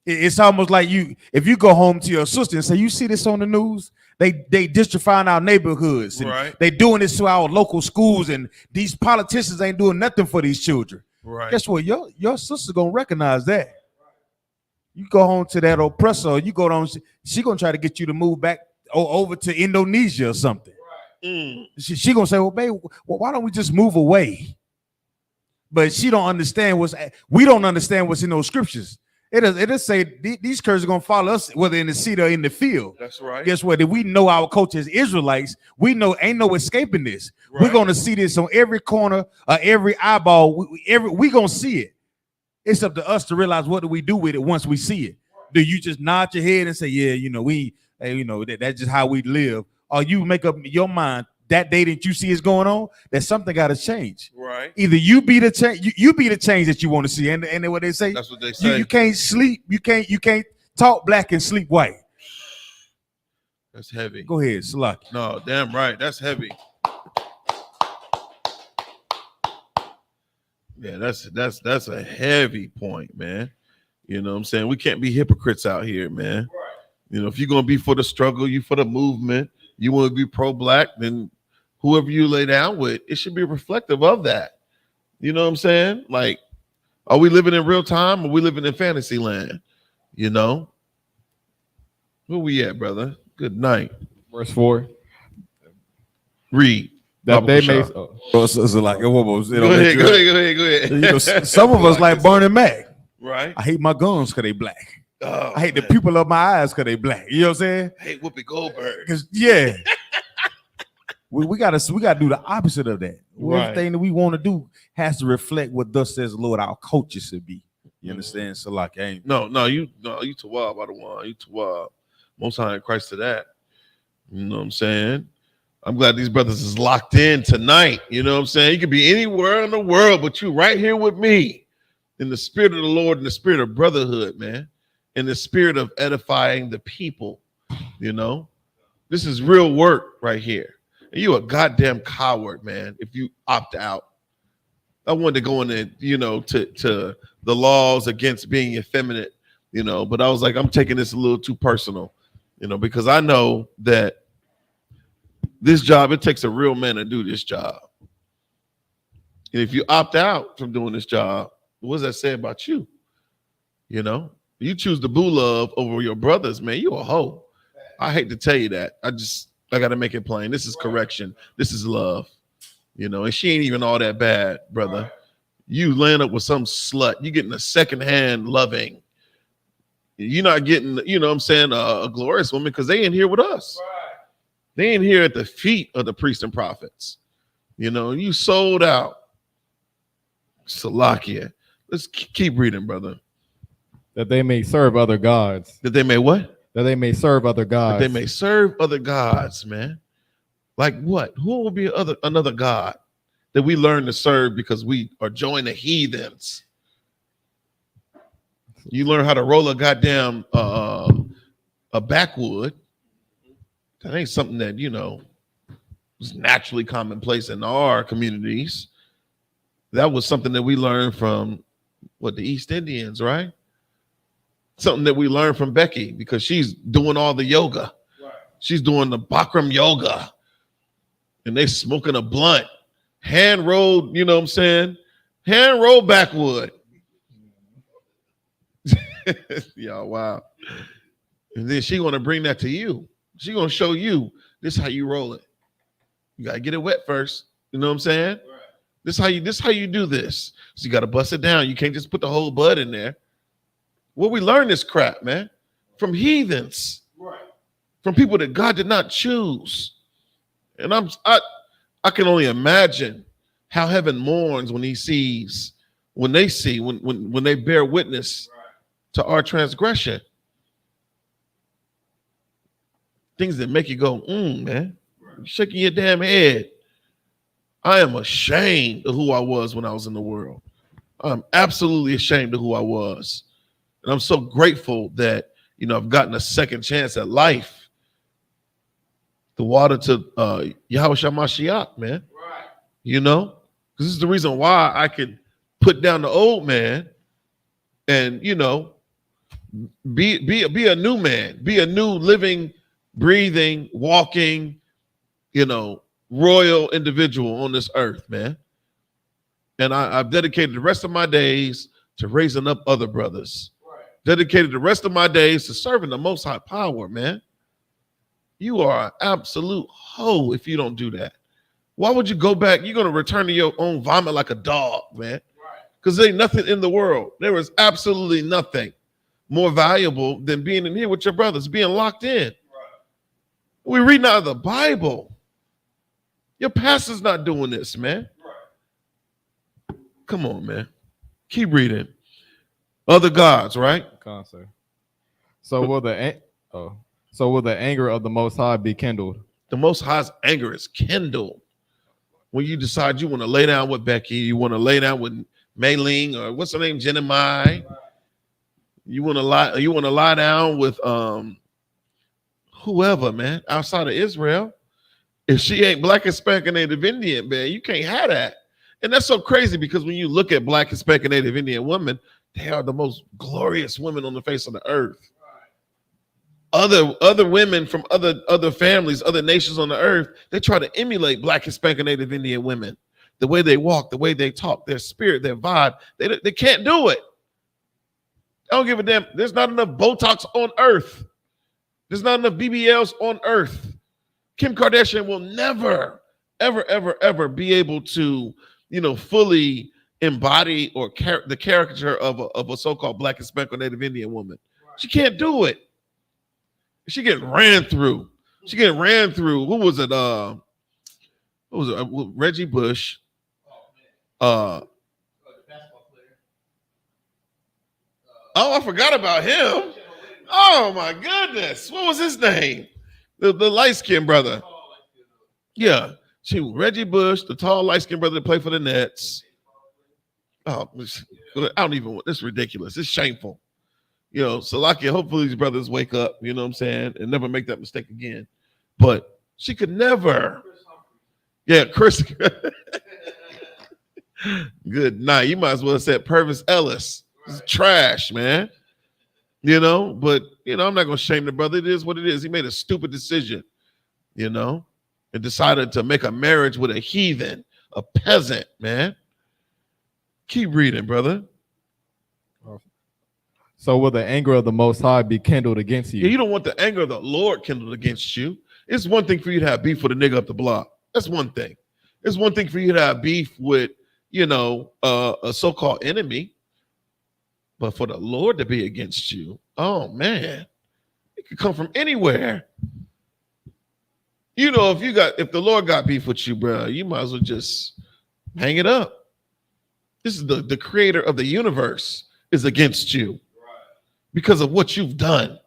It's almost like if you go home to your sister and say, you see this on the news? They gentrifying our neighborhoods. And right. They doing this to our local schools, and these politicians ain't doing nothing for these children. Right. Guess what? Your sister gonna recognize that. You go home to that oppressor, you go down, she gonna try to get you to move back over to Indonesia or something. She gonna say, well, babe, why don't we just move away? But she don't understand we don't understand what's in those scriptures. It does say these curses are gonna follow us, whether in the city or in the field. That's right. Guess what? If we know our culture as Israelites, we know ain't no escaping this. Right. We're gonna see this on every corner, every eyeball. We gonna see it. It's up to us to realize what do we do with it once we see it. Do you just nod your head and say, yeah, you know, that's just how we live? Or you make up your mind that day that you see is going on, that something got to change. Right. Either you be the change, you be the change that you want to see. And what they say, that's what they say. You can't sleep, you can't talk black and sleep white. That's heavy. Go ahead, Salaki. No, damn right. That's heavy. Yeah, that's a heavy point, man. You know what I'm saying? We can't be hypocrites out here, man. Right. You know, if you're gonna be for the struggle, you for the movement, you want to be pro-black, then whoever you lay down with, it should be reflective of that. You know what I'm saying? Like, are we living in real time or we living in fantasy land? You know? Where we at, brother? Good night. Verse 4. Read. That they may. So like, go ahead. You know, some of us like Bernie Mac. Right. I hate my guns because they black. Oh, I hate the pupil of my eyes because they black. You know what I'm saying? I hate Whoopi Goldberg. Yeah. We gotta do the opposite of that. Right. Everything that we want to do has to reflect what thus says the Lord our culture should be. You understand? So like, ain't No, you too wild by the one. You too wild. Most High in Christ to that. You know what I'm saying? I'm glad these brothers is locked in tonight. You know what I'm saying? You could be anywhere in the world, but you right here with me in the spirit of the Lord, in the spirit of brotherhood, man, in the spirit of edifying the people. You know, this is real work right here. And you a goddamn coward, man, if you opt out. I wanted to go into, to the laws against being effeminate, but I was like, I'm taking this a little too personal, because I know that this job, it takes a real man to do this job. And if you opt out from doing this job, what does that say about you? You choose the boo love over your brothers, man, you a hoe. I hate to tell you that. I got to make it plain. This is correction. This is love. And she ain't even all that bad, brother. Right. You land up with some slut. You getting a secondhand loving. You're not getting, a glorious woman because they ain't here with us. Right. They ain't here at the feet of the priests and prophets. You sold out. Salakia. Let's keep reading, brother. That they may serve other gods. That they may what? That they may serve other gods. That they may serve other gods, man. Like what? Who will be another God that we learn to serve because we are joining the heathens? You learn how to roll a goddamn a backwood. That ain't something that is naturally commonplace in our communities. That was something that we learned from the East Indians, right? Something that we learned from Becky because she's doing all the yoga. Right. She's doing the Bikram yoga. And they smoking a blunt, hand rolled, hand rolled backwood. Yeah, wow. And then she gonna bring that to you. She gonna show you this is how you roll it. You gotta get it wet first. You know what I'm saying? Right. This how you do this. So you gotta bust it down. You can't just put the whole bud in there. Where we learn this crap, man, from heathens, right? From people that God did not choose. And I can only imagine how heaven mourns when they bear witness to our transgression. Things that make you go, man, you're shaking your damn head. I am ashamed of who I was when I was in the world. I'm absolutely ashamed of who I was. And I'm so grateful that, I've gotten a second chance at life. The water to Yahushua Mashiach, man. Right. Because this is the reason why I could put down the old man and, be a new man, be a new living, breathing, walking, royal individual on this earth, man. And I've dedicated the rest of my days to raising up other brothers. Right. Dedicated the rest of my days to serving the Most High power, man. You are an absolute hoe if you don't do that. Why would you go back? You're going to return to your own vomit like a dog, man. Because there ain't nothing in the world. There is absolutely nothing more valuable than being in here with your brothers, being locked in. Right. We're reading out of the Bible. Your pastor's not doing this, man. Right. Come on, man. Keep reading. Other gods, right? So will the anger of the Most High be kindled? The Most High's anger is kindled when you decide you want to lay down with Becky, you want to lay down with Mei-Ling, or what's her name, Jennemai. You want to lie down with whoever, man, outside of Israel. If she ain't Black, Hispanic, and Native Indian, man, you can't have that. And that's so crazy because when you look at Black, Hispanic, and Native Indian women, they are the most glorious women on the face of the earth. Other women from other families, other nations on the earth, they try to emulate Black, Hispanic, and Native Indian women. The way they walk, the way they talk, their spirit, their vibe, they can't do it. I don't give a damn. There's not enough Botox on earth. There's not enough BBLs on earth. Kim Kardashian will never, ever, ever, ever be able to, fully embody or the caricature of a so-called Black, Hispanic, or Native Indian woman. She can't do it. She getting ran through. Who was it? what was it? Reggie Bush. Oh, I forgot about him. Oh my goodness. What was his name? The light-skinned brother. Yeah. Reggie Bush, the tall light-skinned brother that played for the Nets. Oh, I don't even, this is ridiculous. It's shameful. You know, Salakia, hopefully these brothers wake up, you know what I'm saying, and never make that mistake again. But she could never. Yeah, Chris. Good night. You might as well have said Purvis Ellis. It's trash, man. You know, but, you know, I'm not going to shame the brother. It is what it is. He made a stupid decision, you know, and decided to make a marriage with a heathen, a peasant, man. Keep reading, brother. So will the anger of the Most High be kindled against you? Yeah, you don't want the anger of the Lord kindled against you. It's one thing for you to have beef with a nigga up the block. That's one thing. It's one thing for you to have beef with, you know, a so-called enemy. But for the Lord to be against you, oh man, it could come from anywhere. You know, if the Lord got beef with you, bro, you might as well just hang it up. This is the creator of the universe is against you because of what you've done.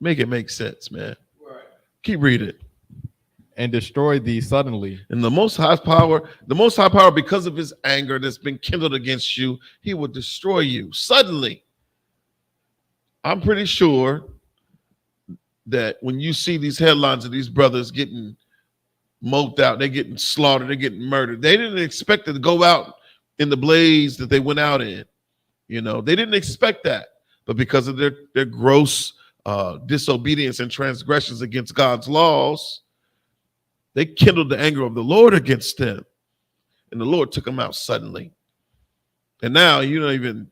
Make it make sense, man. Right. Keep reading. And destroy thee suddenly. And the Most High power, because of his anger that's been kindled against you, he will destroy you suddenly. I'm pretty sure that when you see these headlines of these brothers getting moped out, they're getting slaughtered, they're getting murdered. They didn't expect it to go out in the blaze that they went out in. You know, they didn't expect that. But because of their gross disobedience and transgressions against God's laws, they kindled the anger of the Lord against them. And the Lord took them out suddenly. And now you don't even,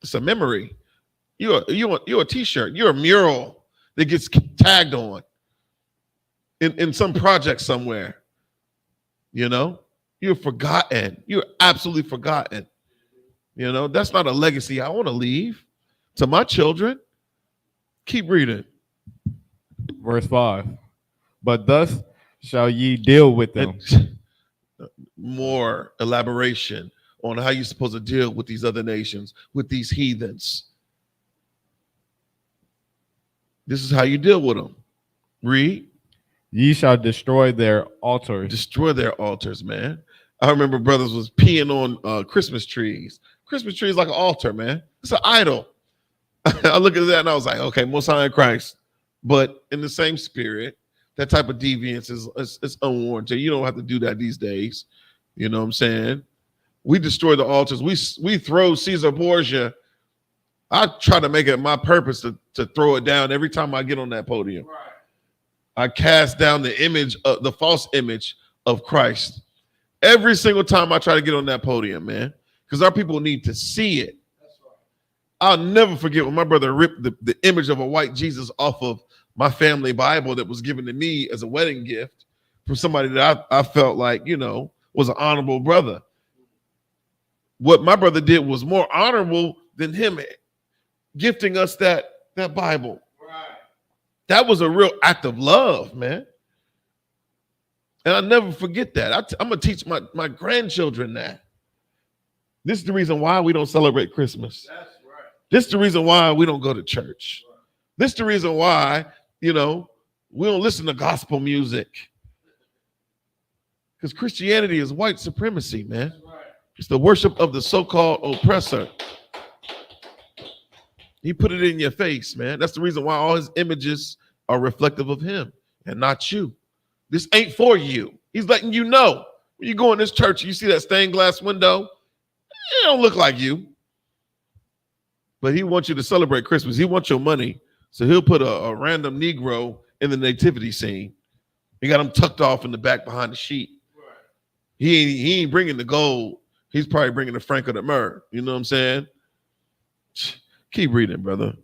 it's a memory. You're a t-shirt, you're a mural that gets tagged on in some project somewhere. You know, you're forgotten. You're absolutely forgotten. You know, that's not a legacy I want to leave to my children. Keep reading. Verse 5. But thus shall ye deal with them. More elaboration on how you're supposed to deal with these other nations, with these heathens. This is how you deal with them. Read. Ye shall destroy their altars. Destroy their altars, man. I remember brothers was peeing on Christmas trees. Christmas tree is like an altar, man. It's an idol. I look at that and I was like, okay, Most High in Christ. But in the same spirit, that type of deviance is unwarranted. You don't have to do that these days. You know what I'm saying? We destroy the altars. We throw Caesar Borgia. I try to make it my purpose to throw it down every time I get on that podium. Right. I cast down the image, the false image of Christ. Every single time I try to get on that podium, man, because our people need to see it. That's right. I'll never forget when my brother ripped the image of a white Jesus off of my family Bible that was given to me as a wedding gift from somebody that I felt like, you know, was an honorable brother. What my brother did was more honorable than him gifting us that Bible. Right. That was a real act of love, man. And I'll never forget that. I'm going to teach my grandchildren that. This is the reason why we don't celebrate Christmas. That's right. This is the reason why we don't go to church. Right. This is the reason why, you know, we don't listen to gospel music. Because Christianity is white supremacy, man. Right. It's the worship of the so-called oppressor. He put it in your face, man. That's the reason why all his images are reflective of him and not you. This ain't for you. He's letting you know. When you go in this church, you see that stained glass window, it don't look like you. But he wants you to celebrate Christmas. He wants your money. So he'll put a random Negro in the nativity scene. He got him tucked off in the back behind the sheet. Right. He ain't bringing the gold. He's probably bringing the franc or the myrrh. You know what I'm saying? Keep reading, brother.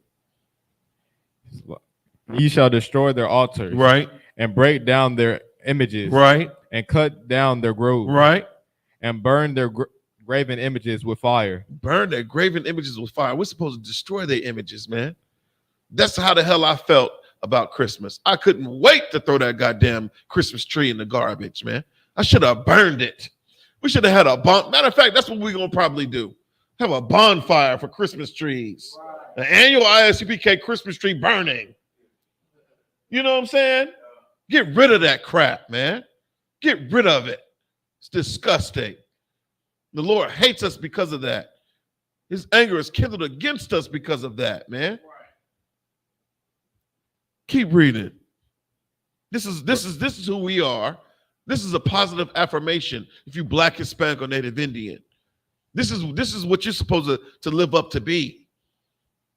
Ye shall destroy their altars. Right. And break down their images. Right. And cut down their groves. Right. And burn their graven images with fire. Burn their graven images with fire. We're supposed to destroy their images, man. That's how the hell I felt about Christmas. I couldn't wait to throw that goddamn Christmas tree in the garbage, man. I should have burned it. We should have had a matter of fact, that's what we're gonna probably do. Have a bonfire for Christmas trees. An annual I.S.U.P.K. Christmas tree burning. You know what I'm saying? Get rid of that crap, man. Get rid of it. It's disgusting. The Lord hates us because of that. His anger is kindled against us because of that, man. Keep reading. This is who we are. This is a positive affirmation if you Black, Hispanic, or Native Indian. This is what you're supposed to live up to be,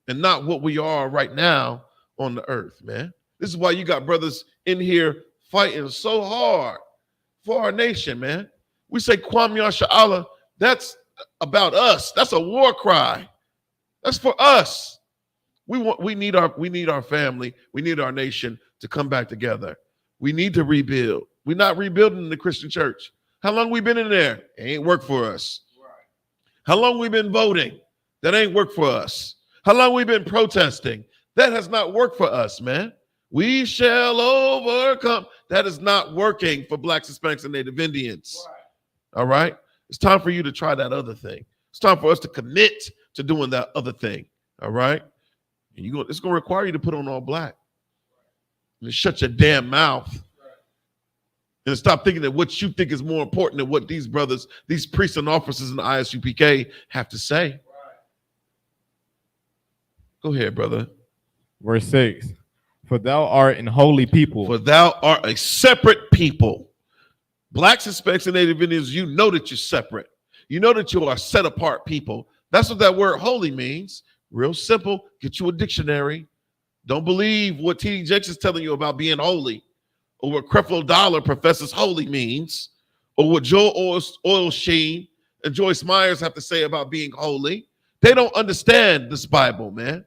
and not what we are right now on the earth, man. This is why you got brothers in here fighting so hard for our nation, man. We say Kwame Yasha'Allah, that's about us. That's a war cry. That's for us. We need our family. We need our nation to come back together. We need to rebuild. We're not rebuilding the Christian church. How long we been in there? It ain't worked for us. How long we been voting? That ain't worked for us. How long we been protesting? That has not worked for us, man. We shall overcome. That is not working for Blacks, Hispanics, and Native Indians. All right? It's time for you to try that other thing. It's time for us to commit to doing that other thing. All right? And it's going to require you to put on all black. And shut your damn mouth. And stop thinking that what you think is more important than what these brothers, these priests and officers in the I.S.U.P.K. have to say. Go ahead, brother. Verse 6. For thou art an holy people. For thou art a separate people. Blacks, Hispanics, and Native Indians, you know that you're separate. You know that you are set apart people. That's what that word holy means. Real simple. Get you a dictionary. Don't believe what T.D. Jakes is telling you about being holy, or what Creflo Dollar professes holy means, or what Joel Osteen and Joyce Myers have to say about being holy. They don't understand this Bible, man.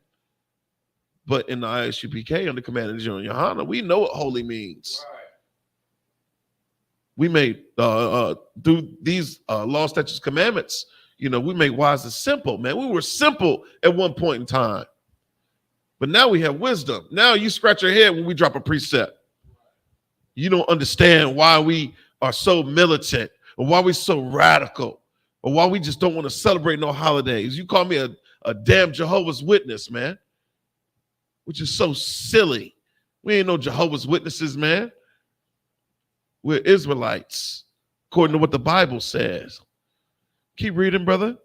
But in the I.S.U.P.K. under command of General YAHANNA, we know what holy means. Right. We made through these law, statutes, commandments, we made wise and simple, man. We were simple at one point in time. But now we have wisdom. Now you scratch your head when we drop a precept. You don't understand why we are so militant, or why we're so radical, or why we just don't want to celebrate no holidays. You call me a damn Jehovah's Witness, man, which is so silly. We ain't no Jehovah's Witnesses, man. We're Israelites, according to what the Bible says. Keep reading, brother.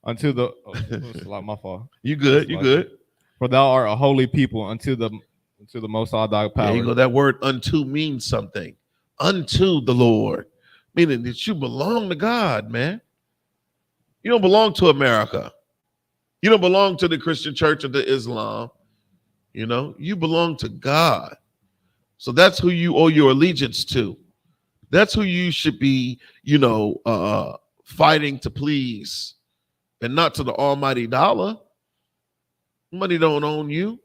Unto the it's like my fault. You good? You good? For thou art a holy people unto the Most High thy power. There you go. That word "unto" means something. Unto the Lord, meaning that you belong to God, man. You don't belong to America. You don't belong to the Christian church or to Islam. You belong to God. So that's who you owe your allegiance to. That's who you should be, fighting to please, and not to the almighty dollar. Money don't own you. Right.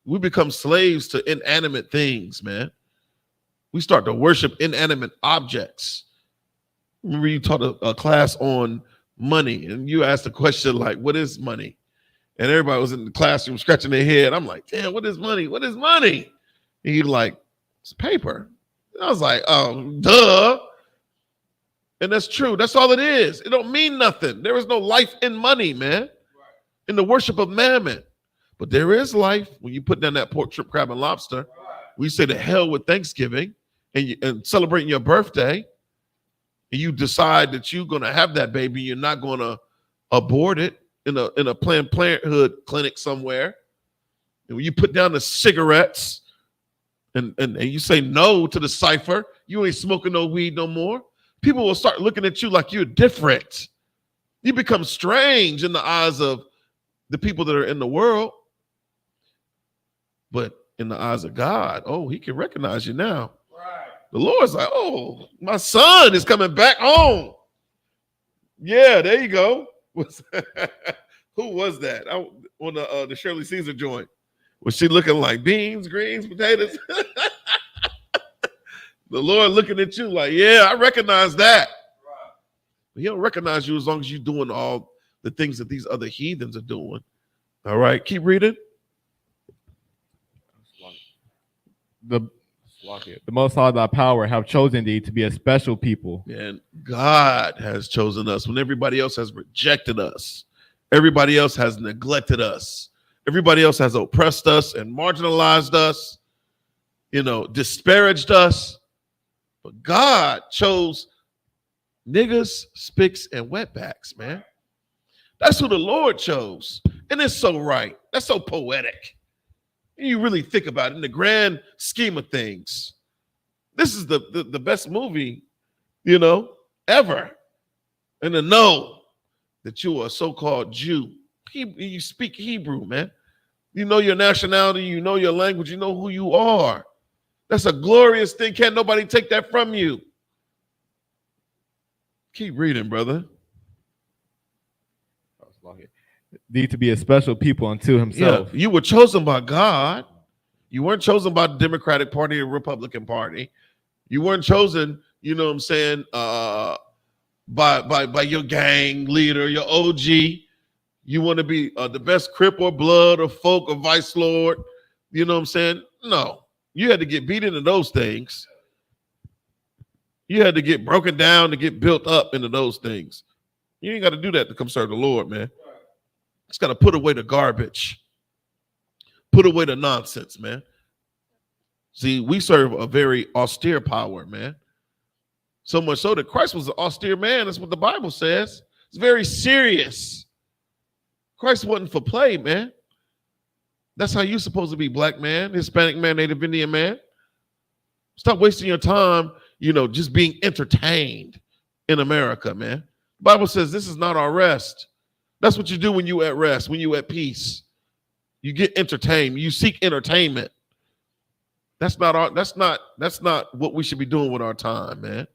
We become slaves to inanimate things, man. We start to worship inanimate objects. Remember you taught a class on money, and you asked a question like, what is money? And everybody was in the classroom scratching their head. I'm like, damn, what is money? What is money? And you're like, it's paper. And I was like, oh, duh. And that's true. That's all it is. It don't mean nothing. There is no life in money, man. In the worship of mammon. But there is life when you put down that pork, shrimp, crab, and lobster. We say to hell with Thanksgiving and celebrating your birthday. And you decide that you're going to have that baby. You're not going to abort it in a Planned Parenthood clinic somewhere. And when you put down the cigarettes and you say no to the cipher, you ain't smoking no weed no more. People will start looking at you like you're different. You become strange in the eyes of the people that are in the world. But in the eyes of God, oh, he can recognize you now. Right. The Lord's like, oh, my son is coming back home. Yeah, there you go. Who was that? On the Shirley Caesar joint. Was she looking like beans, greens, potatoes? The Lord looking at you like, yeah, I recognize that. Right. But he don't recognize you as long as you're doing all the things that these other heathens are doing. All right, keep reading. The Most High thy power have chosen thee to be a special people. And God has chosen us when everybody else has rejected us. Everybody else has neglected us. Everybody else has oppressed us and marginalized us, disparaged us. But God chose niggas, spicks, and wetbacks, man. That's who the Lord chose. And it's so right. That's so poetic. You really think about it in the grand scheme of things. This is the best movie, ever. And to know that you are a so-called Jew. You speak Hebrew, man. You know your nationality, you know your language, you know who you are. That's a glorious thing. Can't nobody take that from you. Keep reading, brother. Thee to be a special people unto himself. Yeah, you were chosen by God. You weren't chosen by the Democratic Party or Republican Party. You weren't chosen, by your gang leader, your OG. You want to be the best Crip or Blood or Folk or Vice Lord. You know what I'm saying? No. You had to get beat into those things. You had to get broken down to get built up into those things. You ain't got to do that to come serve the Lord, man. It's got to put away the garbage. Put away the nonsense, man. See, we serve a very austere power, man. So much so that Christ was an austere man. That's what the Bible says. It's very serious. Christ wasn't for play, man. That's how you're supposed to be, black man, Hispanic man, Native Indian man. Stop wasting your time, just being entertained in America, man. The Bible says this is not our rest. That's what you do when you at rest, when you at peace. You get entertained. You seek entertainment. That's not what we should be doing with our time, man.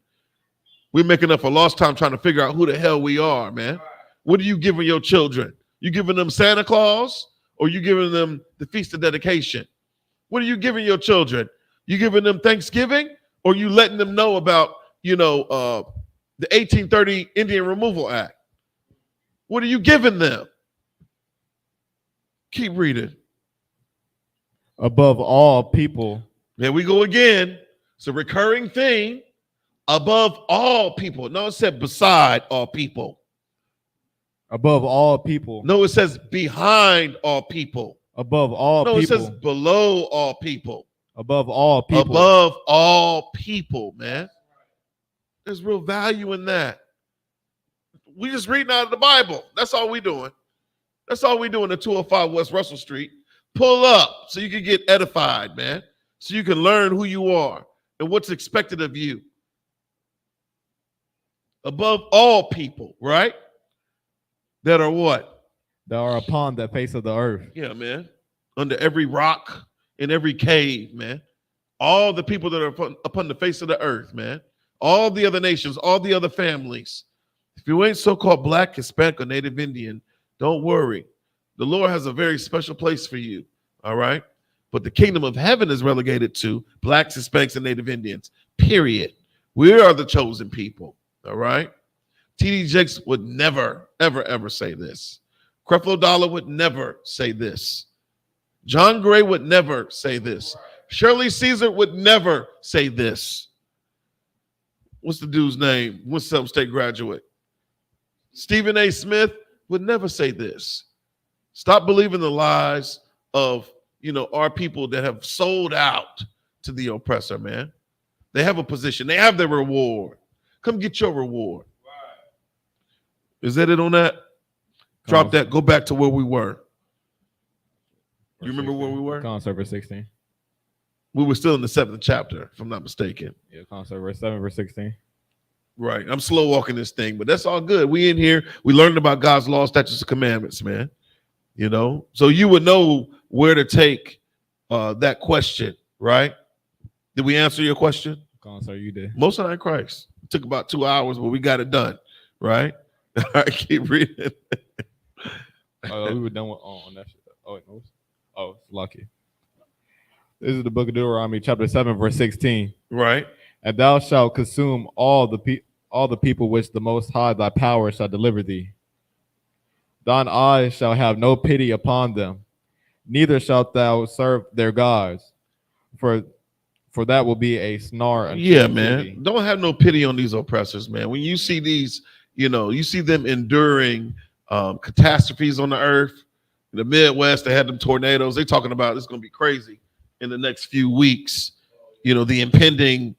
We're making up for lost time trying to figure out who the hell we are, man. What are you giving your children? You giving them Santa Claus or you giving them the Feast of Dedication? What are you giving your children? You giving them Thanksgiving or you letting them know about, the 1830 Indian Removal Act? What are you giving them? Keep reading. Above all people. There we go again. It's a recurring theme. Above all people. No, it said beside all people. Above all people. No, it says behind all people. Above all people. No, it says below all people. Above all people. Above all people, man. There's real value in that. We just reading out of the Bible. That's all we doing. That's all we doing at 205 West Russell Street. Pull up so you can get edified, man. So you can learn who you are and what's expected of you. Above all people, right? That are what? That are upon the face of the earth. Yeah, man. Under every rock, in every cave, man. All the people that are upon the face of the earth, man. All the other nations, all the other families. If you ain't so-called black, Hispanic, or Native Indian, don't worry. The Lord has a very special place for you, all right? But the kingdom of heaven is relegated to blacks, Hispanics, and Native Indians, period. We are the chosen people, all right? T.D. Jakes would never, ever, ever say this. Creflo Dollar would never say this. John Gray would never say this. Shirley Caesar would never say this. What's the dude's name? Winston State graduate. Stephen A. Smith would never say this. Stop believing the lies of, our people that have sold out to the oppressor, man. They have a position. They have their reward. Come get your reward. Is that it on that? Drop that. Go back to where we were. You remember where we were? Concert verse 16. We were still in the 7th chapter, if I'm not mistaken. Yeah, concert verse 7, verse 16. Right. I'm slow walking this thing, but that's all good. We in here. We learned about God's law, statutes, and commandments, man. So you would know where to take that question, right? Did we answer your question? Concert, you did. Most High in Christ. It took about 2 hours, but we got it done, right? All right, keep reading. We were done with on that shit. Oh, wait, no. Oh, it's lucky. This is the book of Deuteronomy, chapter 7, verse 16. Right. And thou shalt consume all the people which the Most High thy power shall deliver thee. Thine eyes shall have no pity upon them, neither shalt thou serve their gods, for that will be a snare unto Yeah, thee. man. Don't have no pity on these oppressors, man. When you see these, you see them enduring catastrophes on the earth. In the Midwest, they had them tornadoes. They're talking about it's going to be crazy in the next few weeks. The impending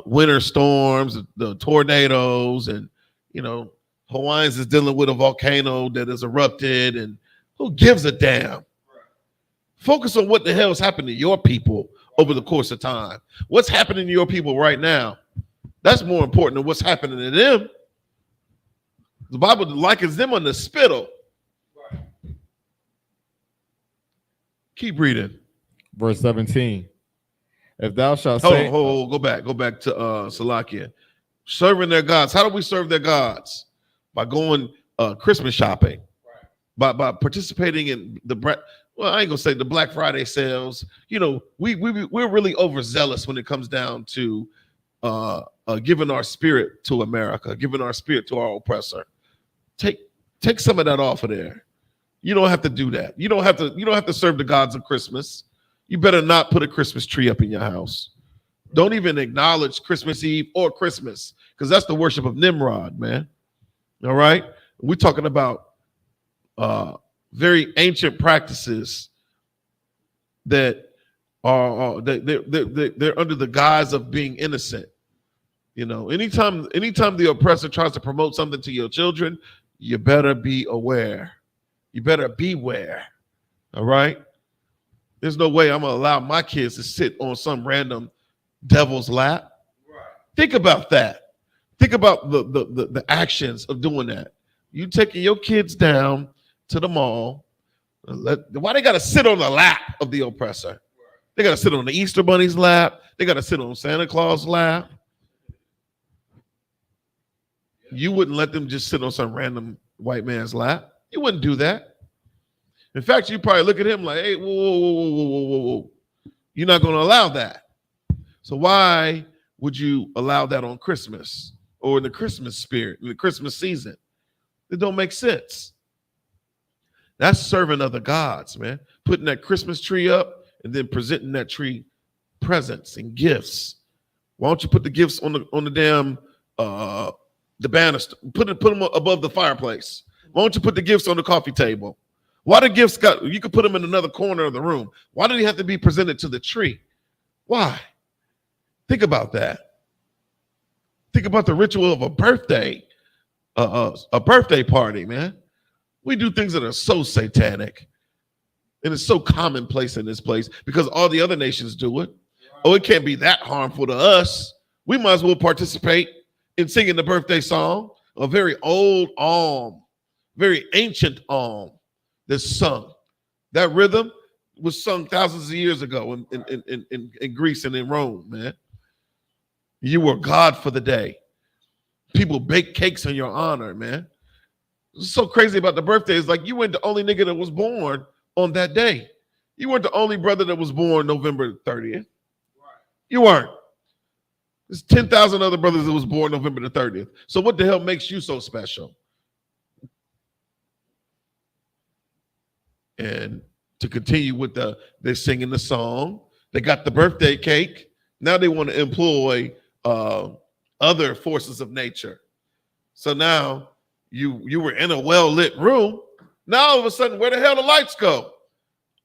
winter storms, the tornadoes, and Hawaiians is dealing with a volcano that has erupted, and who gives a damn? Focus on what the hell is happening to your people over the course of time. What's happening to your people right now? That's more important than what's happening to them. The Bible likens them on the spittle. Keep reading. Verse 17. If thou shalt say, go back to Salakia. Serving their gods. How do we serve their gods? By going Christmas shopping. By participating in I ain't gonna say the Black Friday sales. We're really overzealous when it comes down to giving our spirit to America, giving our spirit to our oppressor. Take some of that off of there. You don't have to do that. You don't have to serve the gods of Christmas. You better not put a Christmas tree up in your house. Don't even acknowledge Christmas Eve or Christmas, because that's the worship of Nimrod, man. All right? We're talking about very ancient practices that are they're under the guise of being innocent. Anytime the oppressor tries to promote something to your children, you better be aware. You better beware. All right? There's no way I'm gonna allow my kids to sit on some random devil's lap. Right. Think about that. Think about the actions of doing that. You taking your kids down to the mall. Why they gotta sit on the lap of the oppressor? Right. They gotta sit on the Easter Bunny's lap. They gotta sit on Santa Claus' lap. You wouldn't let them just sit on some random white man's lap. You wouldn't do that. In fact, you probably look at him like, hey, whoa. You're not going to allow that. So why would you allow that on Christmas or in the Christmas spirit, in the Christmas season? It don't make sense. That's serving other gods, man. Putting that Christmas tree up and then presenting that tree presents and gifts. Why don't you put the gifts on the damn the banister? Put them above the fireplace. Why don't you put the gifts on the coffee table? Why the gifts you could put them in another corner of the room. Why do they have to be presented to the tree? Why? Think about that. Think about the ritual of a birthday party, man. We do things that are so satanic. And it's so commonplace in this place because all the other nations do it. Oh, it can't be that harmful to us. We might as well participate in singing the birthday song, a very old very ancient that's sung. That rhythm was sung thousands of years ago in Greece and in Rome, man. You were God for the day. People bake cakes in your honor, man. What's so crazy about the birthday is like you weren't the only nigga that was born on that day. You weren't the only brother that was born November 30th. You weren't. There's 10,000 other brothers that was born November the 30th. So what the hell makes you so special? And to continue with they're singing the song. They got the birthday cake. Now they want to employ other forces of nature. So now you were in a well-lit room. Now all of a sudden, where the hell the lights go?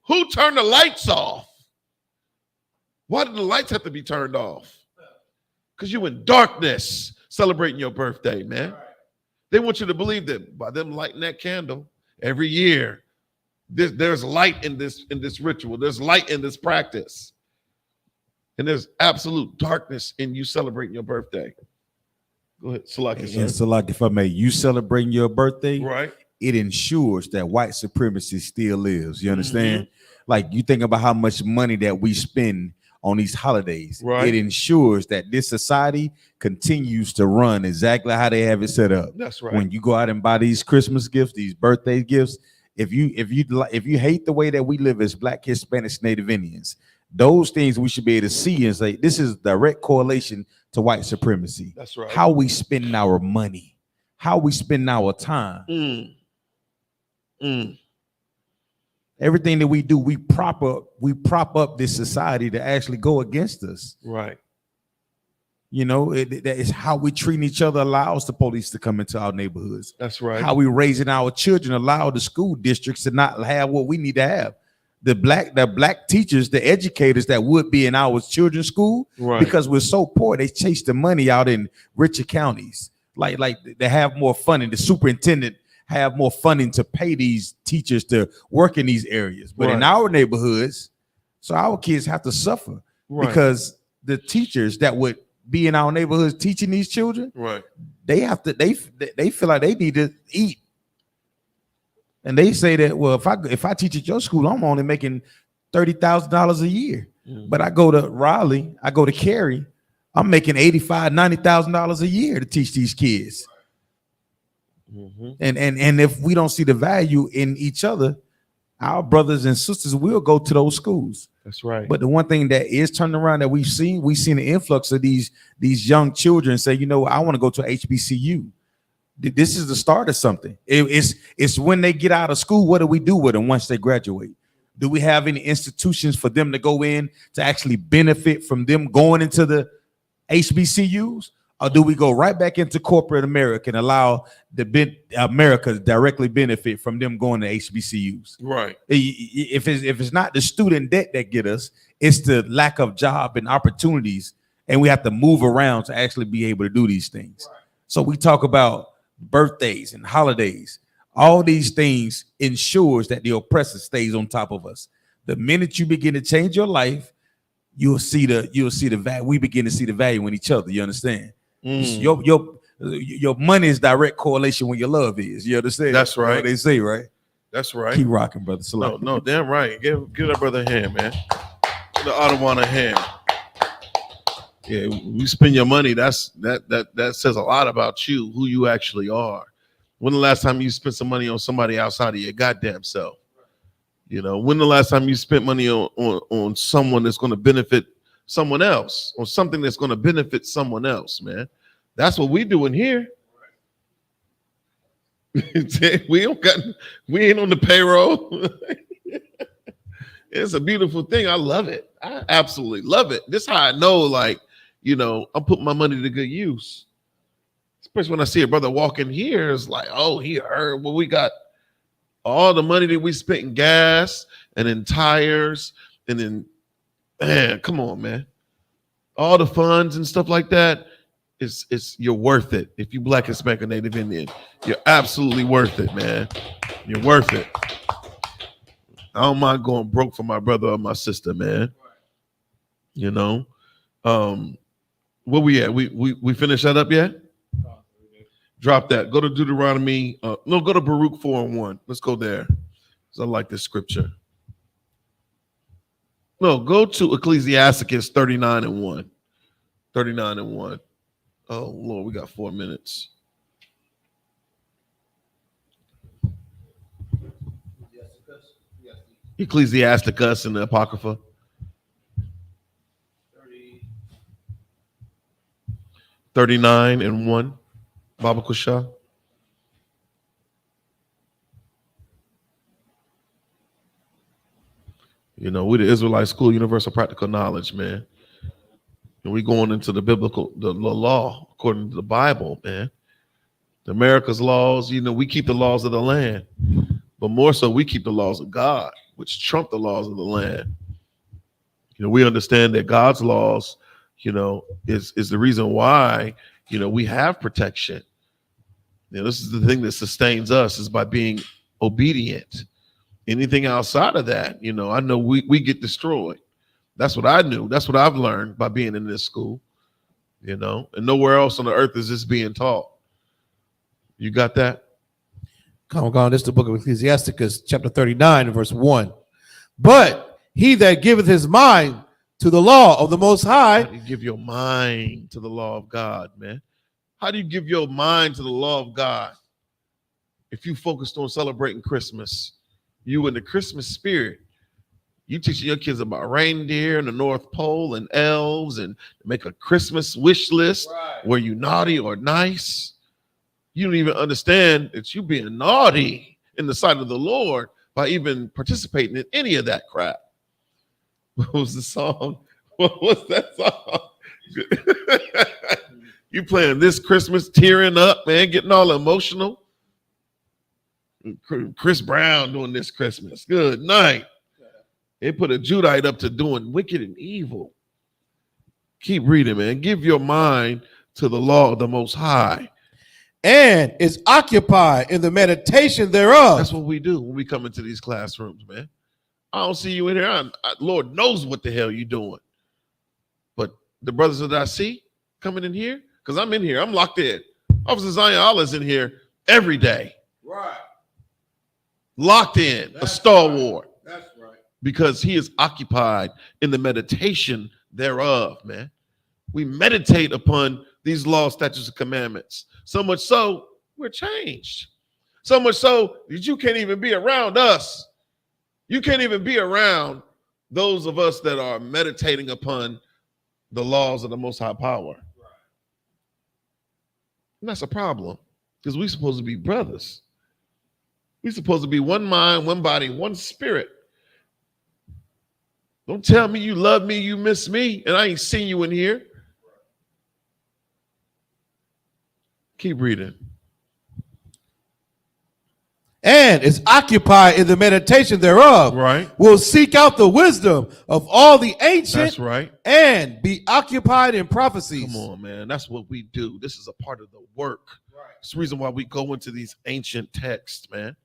Who turned the lights off? Why did the lights have to be turned off? Because you in darkness celebrating your birthday, man. They want you to believe that by them lighting that candle every year, there's light in this ritual. There's light in this practice. And there's absolute darkness in you celebrating your birthday. Go ahead, Salaki. And Salaki, if I may, you celebrating your birthday, right? It ensures that white supremacy still lives. You understand? Like you think about how much money that we spend on these holidays. Right. It ensures that this society continues to run exactly how they have it set up. That's right. When you go out and buy these Christmas gifts, these birthday gifts, if you hate the way that we live as Black, Hispanics, Native Indians, those things we should be able to see and say this is direct correlation to white supremacy. That's right. How we spend our money, how we spend our time. Everything that we do, we prop up this society to actually go against us. Right. You know, that is how we treat each other allows the police to come into our neighborhoods. That's right. How we raising our children allow the school districts to not have what we need to have. The black teachers, the educators that would be in our children's school, Right. because we're so poor, they chase the money out in richer counties. Like they have more funding. The superintendent have more funding to pay these teachers to work in these areas. But in Right. our neighborhoods, so our kids have to suffer because the teachers that would be in our neighborhoods teaching these children, Right. they have to, they feel like they need to eat. And they say that, well, if I teach at your school, I'm only making $30,000 a year. But I go to Raleigh, I go to Cary, I'm making $85,000, $90,000 a year to teach these kids. And if we don't see the value in each other, our brothers and sisters will go to those schools. That's right. But the one thing that is turning around that we've seen the influx of these young children say, you know, I want to go to HBCU. This is the start of something. It's when they get out of school, what do we do with them once they graduate? Do we have any institutions for them to go in to actually benefit from them going into the HBCUs? Or do we go right back into corporate America and allow America to directly benefit from them going to HBCUs? Right. If it's not the student debt that get us, it's the lack of job and opportunities, and we have to move around to actually be able to do these things. Right. So we talk about birthdays and holidays. All these things ensures that the oppressor stays on top of us. The minute you begin to change your life, you'll see the value. We begin to see the value in each other. You understand? Your money is direct correlation with your love is. You understand? That's right. What they say, right? That's right. Keep rocking, brother. No, damn right. Give that brother a hand, man. Give the Ottawa a hand. Yeah, we spend your money. That says a lot about you, who you actually are. When the last time you spent some money on somebody outside of your goddamn self? You know, when the last time you spent money on someone that's going to benefit someone else, or something that's going to benefit someone else, man? That's what we doing here. we ain't on the payroll. It's a beautiful thing. I love it. I absolutely love it. This is how I know, like, you know, I'm putting my money to good use. Especially when I see a brother walking here, it's like, oh, he heard what we got. All the money that we spent in gas and in tires and in, man, come on, man. All the funds and stuff like that, you're worth it. If you Black, Hispanic, or Native Indian, you're absolutely worth it, man. You're worth it. I don't mind going broke for my brother or my sister, man. You know, where we at? We finished that up yet? Drop that. Go to Deuteronomy. No, go to Baruch 4:1. Let's go there. Because I like this scripture. No, go to Ecclesiasticus 39:1. 39:1. Oh Lord, we got 4 minutes. Ecclesiasticus and the Apocrypha. 39:1. Baba Kusha. You know, we the Israelite School, Universal Practical Knowledge, man. And we going into the law according to the Bible, man. The America's laws, you know, we keep the laws of the land, but more so we keep the laws of God, which trump the laws of the land. You know, we understand that God's laws, you know, is the reason why, you know, we have protection. You know, this is the thing that sustains us, is by being obedient. Anything outside of that, you know, I know we get destroyed. That's what I knew. That's what I've learned by being in this school, you know, and nowhere else on the earth is this being taught. You got that? Come on, this is the book of Ecclesiasticus, chapter 39, verse 1. But he that giveth his mind to the law of the Most High. How do you give your mind to the law of God, man? How do you give your mind to the law of God? If you focused on celebrating Christmas, you in the Christmas spirit, you teaching your kids about reindeer and the North Pole and elves and make a Christmas wish list. Right. Were you naughty or nice? You don't even understand that you being naughty in the sight of the Lord by even participating in any of that crap. What was the song? What was that song? You playing this Christmas, tearing up, man, getting all emotional. Chris Brown doing this Christmas. Good night. They put a Judite up to doing wicked and evil. Keep reading, man. Give your mind to the law of the Most High. And is occupied in the meditation thereof. That's what we do when we come into these classrooms, man. I don't see you in here. Lord knows what the hell you're doing. But the brothers that I see coming in here, because I'm in here, I'm locked in. Officer Zion Allah's in here every day. Right. Locked in, a stalwart. That's right. Because he is occupied in the meditation thereof, man. We meditate upon these laws, statutes, and commandments. So much so, we're changed. So much so that you can't even be around us. You can't even be around those of us that are meditating upon the laws of the Most High Power. And that's a problem, because we're supposed to be brothers. We're supposed to be one mind, one body, one spirit. Don't tell me you love me, you miss me, and I ain't seen you in here. Keep reading. And is occupied in the meditation thereof. Right. Will seek out the wisdom of all the ancient. That's right. And be occupied in prophecies. Come on, man. That's what we do. This is a part of the work. Right. It's the reason why we go into these ancient texts, man.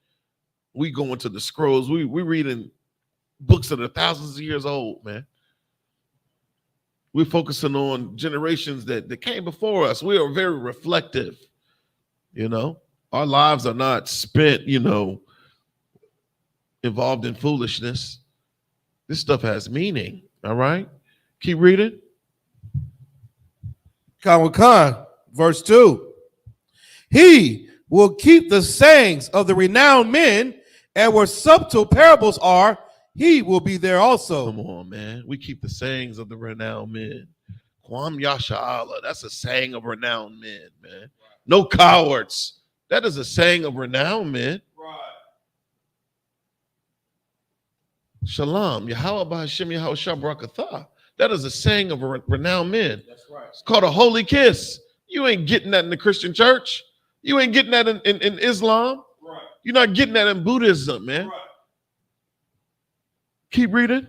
We go into the scrolls. We reading books that are thousands of years old, man. We're focusing on generations that came before us. We are very reflective, you know. Our lives are not spent, you know, involved in foolishness. This stuff has meaning, all right? Keep reading. Khan, verse 2. He will keep the sayings of the renowned men, and where subtle parables are, he will be there also. Come on, man. We keep the sayings of the renowned men. Kwam Yasha Allah. That's a saying of renowned men, man. No cowards. That is a saying of renowned men. Right. Shalom. Yahweh B'Hashem Yahweh Shabrakatha. That is a saying of renowned men. That's right. It's called a holy kiss. You ain't getting that in the Christian church. You ain't getting that in Islam. Right. You're not getting that in Buddhism, man. Right. Keep reading.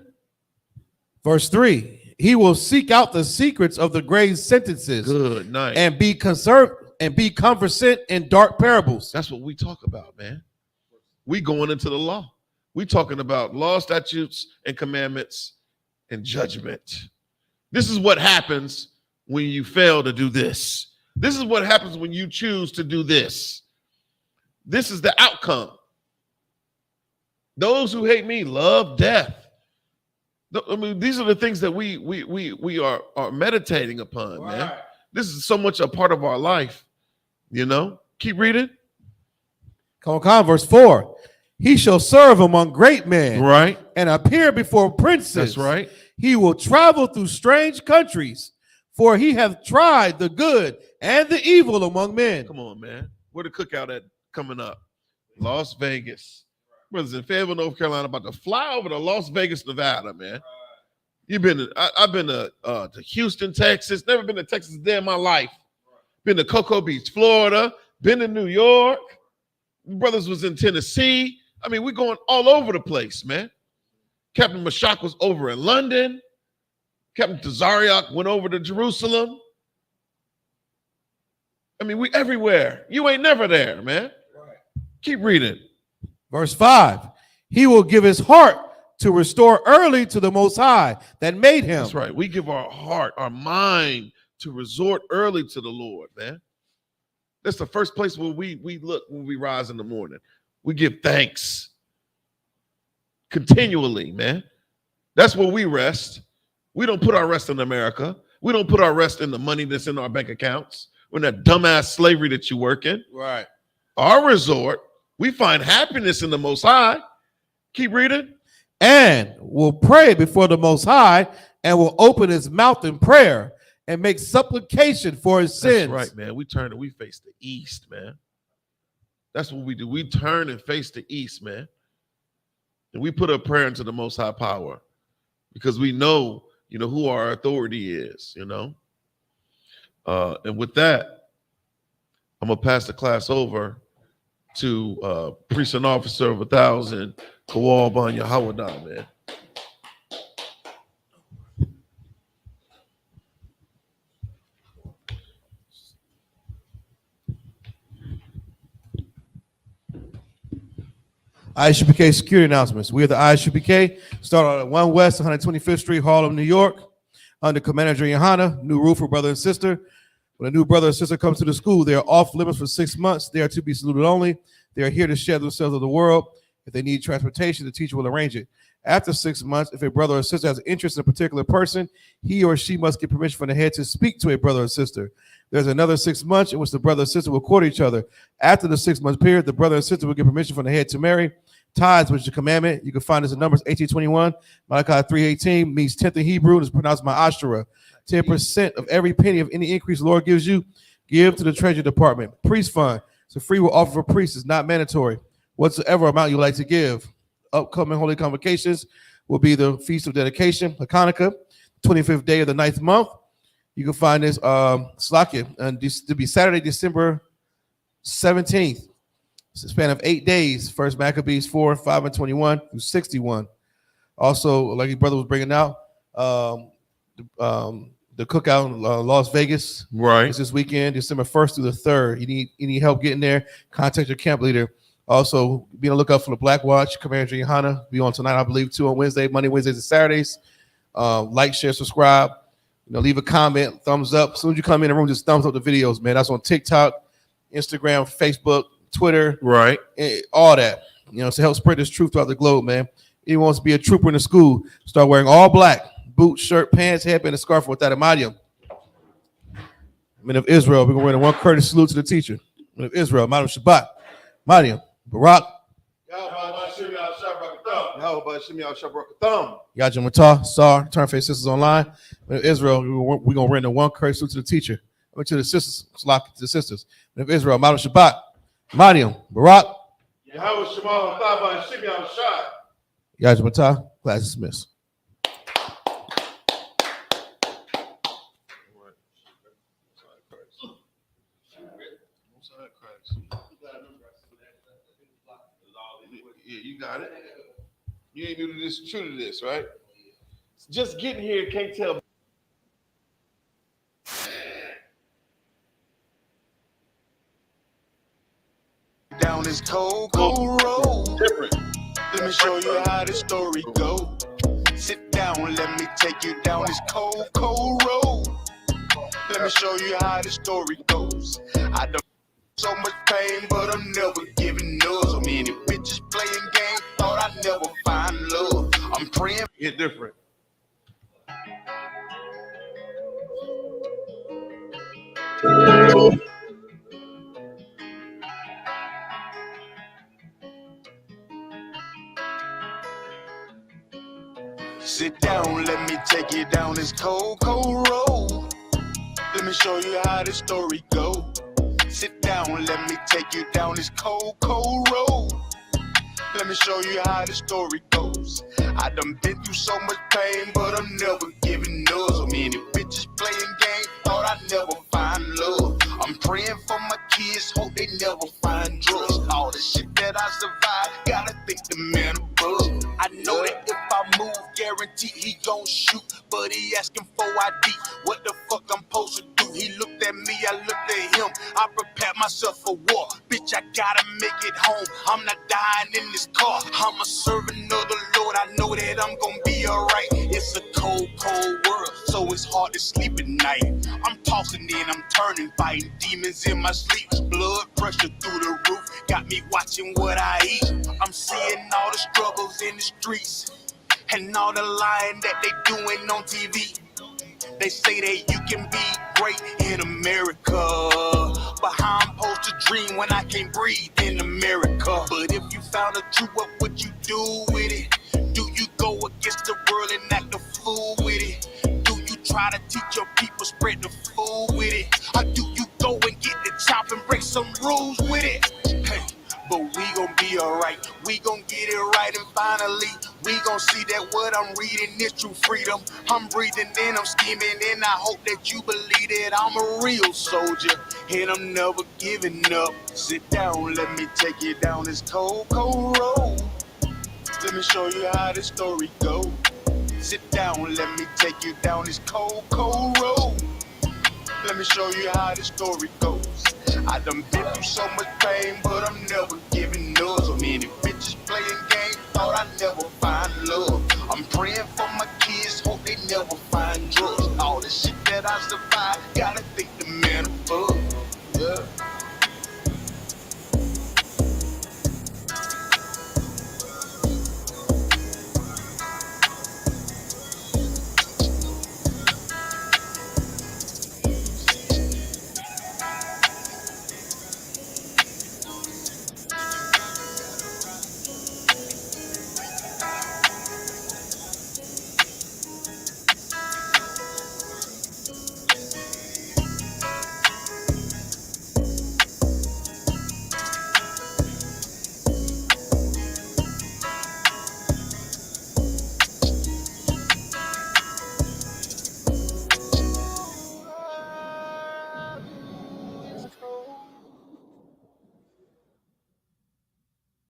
Verse 3. He will seek out the secrets of the grave sentences. Good night. And be conversant in dark parables. That's what we talk about, man. We going into the law. We talking about law, statutes, and commandments and judgment. This is what happens when you fail to do this. This is what happens when you choose to do this. This is the outcome. Those who hate me love death. I mean, these are the things that we are meditating upon, Right. man. This is so much a part of our life, you know. Keep reading. Come on, verse 4. He shall serve among great men, Right. and appear before princes. That's right. He will travel through strange countries, for he hath tried the good and the evil among men. Come on, man. Where the cookout at coming up? Las Vegas. Brothers in Fayetteville, North Carolina, about to fly over to Las Vegas, Nevada, man. You've been. I've been to Houston, Texas. Never been to Texas a day in my life. Been to Cocoa Beach, Florida. Been to New York. Brothers was in Tennessee. I mean, we're going all over the place, man. Captain Mashak was over in London. Captain Tazariak went over to Jerusalem. I mean, we everywhere. You ain't never there, man. Right. Keep reading. Verse 5. He will give his heart to restore early to the Most High that made him. That's right. We give our heart, our mind to resort early to the Lord, man. That's the first place where we look when we rise in the morning. We give thanks continually, man. That's where we rest. We don't put our rest in America. We don't put our rest in the money that's in our bank accounts. We're in that dumbass slavery that you work in. Right. Our resort, we find happiness in the Most High. Keep reading. And will pray before the Most High, and will open his mouth in prayer and make supplication for his sins. That's right, man. We turn and we face the east, man. That's what we do. We turn and face the east, man. And we put a prayer into the Most High Power because we know, who our authority is, And with that, I'm going to pass the class over to Priest and Officer of 1,000, Kawal Ban YAHANNA, man. I.S.U.P.K security announcements. We are the I.S.U.P.K. Start on 1 West 125th Street, Harlem, New York. Under Commander YAHANNA, new rule for brother and sister. When a new brother or sister comes to the school, they are off limits for 6 months. They are to be saluted only. They are here to share themselves with the world. If they need transportation, the teacher will arrange it. After 6 months, if a brother or sister has interest in a particular person, he or she must get permission from the head to speak to a brother or sister. There's another 6 months in which the brother and sister will court each other. After the 6 month period, the brother and sister will get permission from the head to marry. Tithes, which is a commandment. You can find this in Numbers 18:21. Malachi 3:18 means 10th in Hebrew and is pronounced ma'ashara. 10% of every penny of any increase the Lord gives you, give to the Treasury Department. Priest fund. It's a free will offer for priests. It's not mandatory. Whatsoever amount you like to give. Upcoming holy convocations will be the Feast of Dedication, Hanukkah, 25th day of the 9th month. You can find this Slakia, and this to be Saturday, December 17th. It's a span of 8 days. First Maccabees 4, 5, and 21 through 61. Also, like your brother was bringing out, the cookout in Las Vegas. Right. It's this weekend, December 1st through the 3rd. You need help getting there, contact your camp leader. Also, be on the lookout for the Black Watch. Commander YAHANNA be on tonight, I believe, too, on Wednesday, Monday, Wednesdays, and Saturdays. Like, share, subscribe. Leave a comment, thumbs up. As soon as you come in the room, just thumbs up the videos, man. That's on TikTok, Instagram, Facebook, Twitter, right? All that, to help spread this truth throughout the globe, man. He wants to be a trooper in the school. Start wearing all black, boots, shirt, pants, headband, and scarf without a Madiam. Men of Israel, we're going to run a one courteous salute to the teacher. Men of Israel, Madam Shabbat, Madiam, Barak. Yajim Matah, Sar, Turn Face Sisters Online. Men of Israel, we're going to run a one courteous salute to the teacher. To the sisters, to the sisters. Men of Israel, Madam Shabbat. Mariam, Barak. Yahweh Shema, Thaba, and Shimi Al-Shai. Yajimata, class dismissed. Yeah, you got it. You ain't new to this, true to this, right? Just getting here, can't tell. Down this cold road. Different. Let me show you how the story go. Sit down, let me take you down this cold road. Let me show you how the story goes. I done so much pain, but I'm never giving up. So many bitches playing games, thought I'd never find love. I'm praying. Get different. Sit down, let me take you down this cold road. Let me show you how the story go. Sit down, let me take you down this cold road. Let me show you how the story goes. I done been through so much pain, but I'm never giving up. So many bitches playing games, thought I'd never find love. I'm praying for my kids, hope they never find drugs. All the shit that I survived, gotta think the man above. I know that if I move, guarantee he gon' shoot, but he asking for ID. What the fuck I'm supposed to do? He looked at me, I looked at him. I prepared myself for war. Bitch, I gotta make it home. I'm not dying in this car. I'm a servant of the Lord. I know that I'm gonna be alright. It's a cold world, so it's hard to sleep at night. I'm tossing in, I'm turning, fighting demons in my sleep. Blood pressure through the roof, got me watching what I eat. I'm seeing all the struggles in the streets and all the lying that they doing on TV. They say that you can be great in America, but how I'm supposed to dream when I can't breathe in America? But if you found the truth, what would you do with it? Do you go against the world and act a fool with it? Do you try to teach your people, spread the food with it? Or do you go and get the chop and break some rules with it? Hey, be alright. We gon' get it right and finally we gon' see that what I'm reading is true freedom. I'm breathing in, I'm scheming and I hope that you believe that I'm a real soldier and I'm never giving up. Sit down, let me take you down this cold, cold road. Let me show you how this story goes. Sit down, let me take you down this cold, cold road. Let me show you how this story goes. I done been through so much pain, but I'm never giving up. So many bitches playing games, thought I'd never find love. I'm praying for my kids, hope they never find drugs. All the shit that I survived, gotta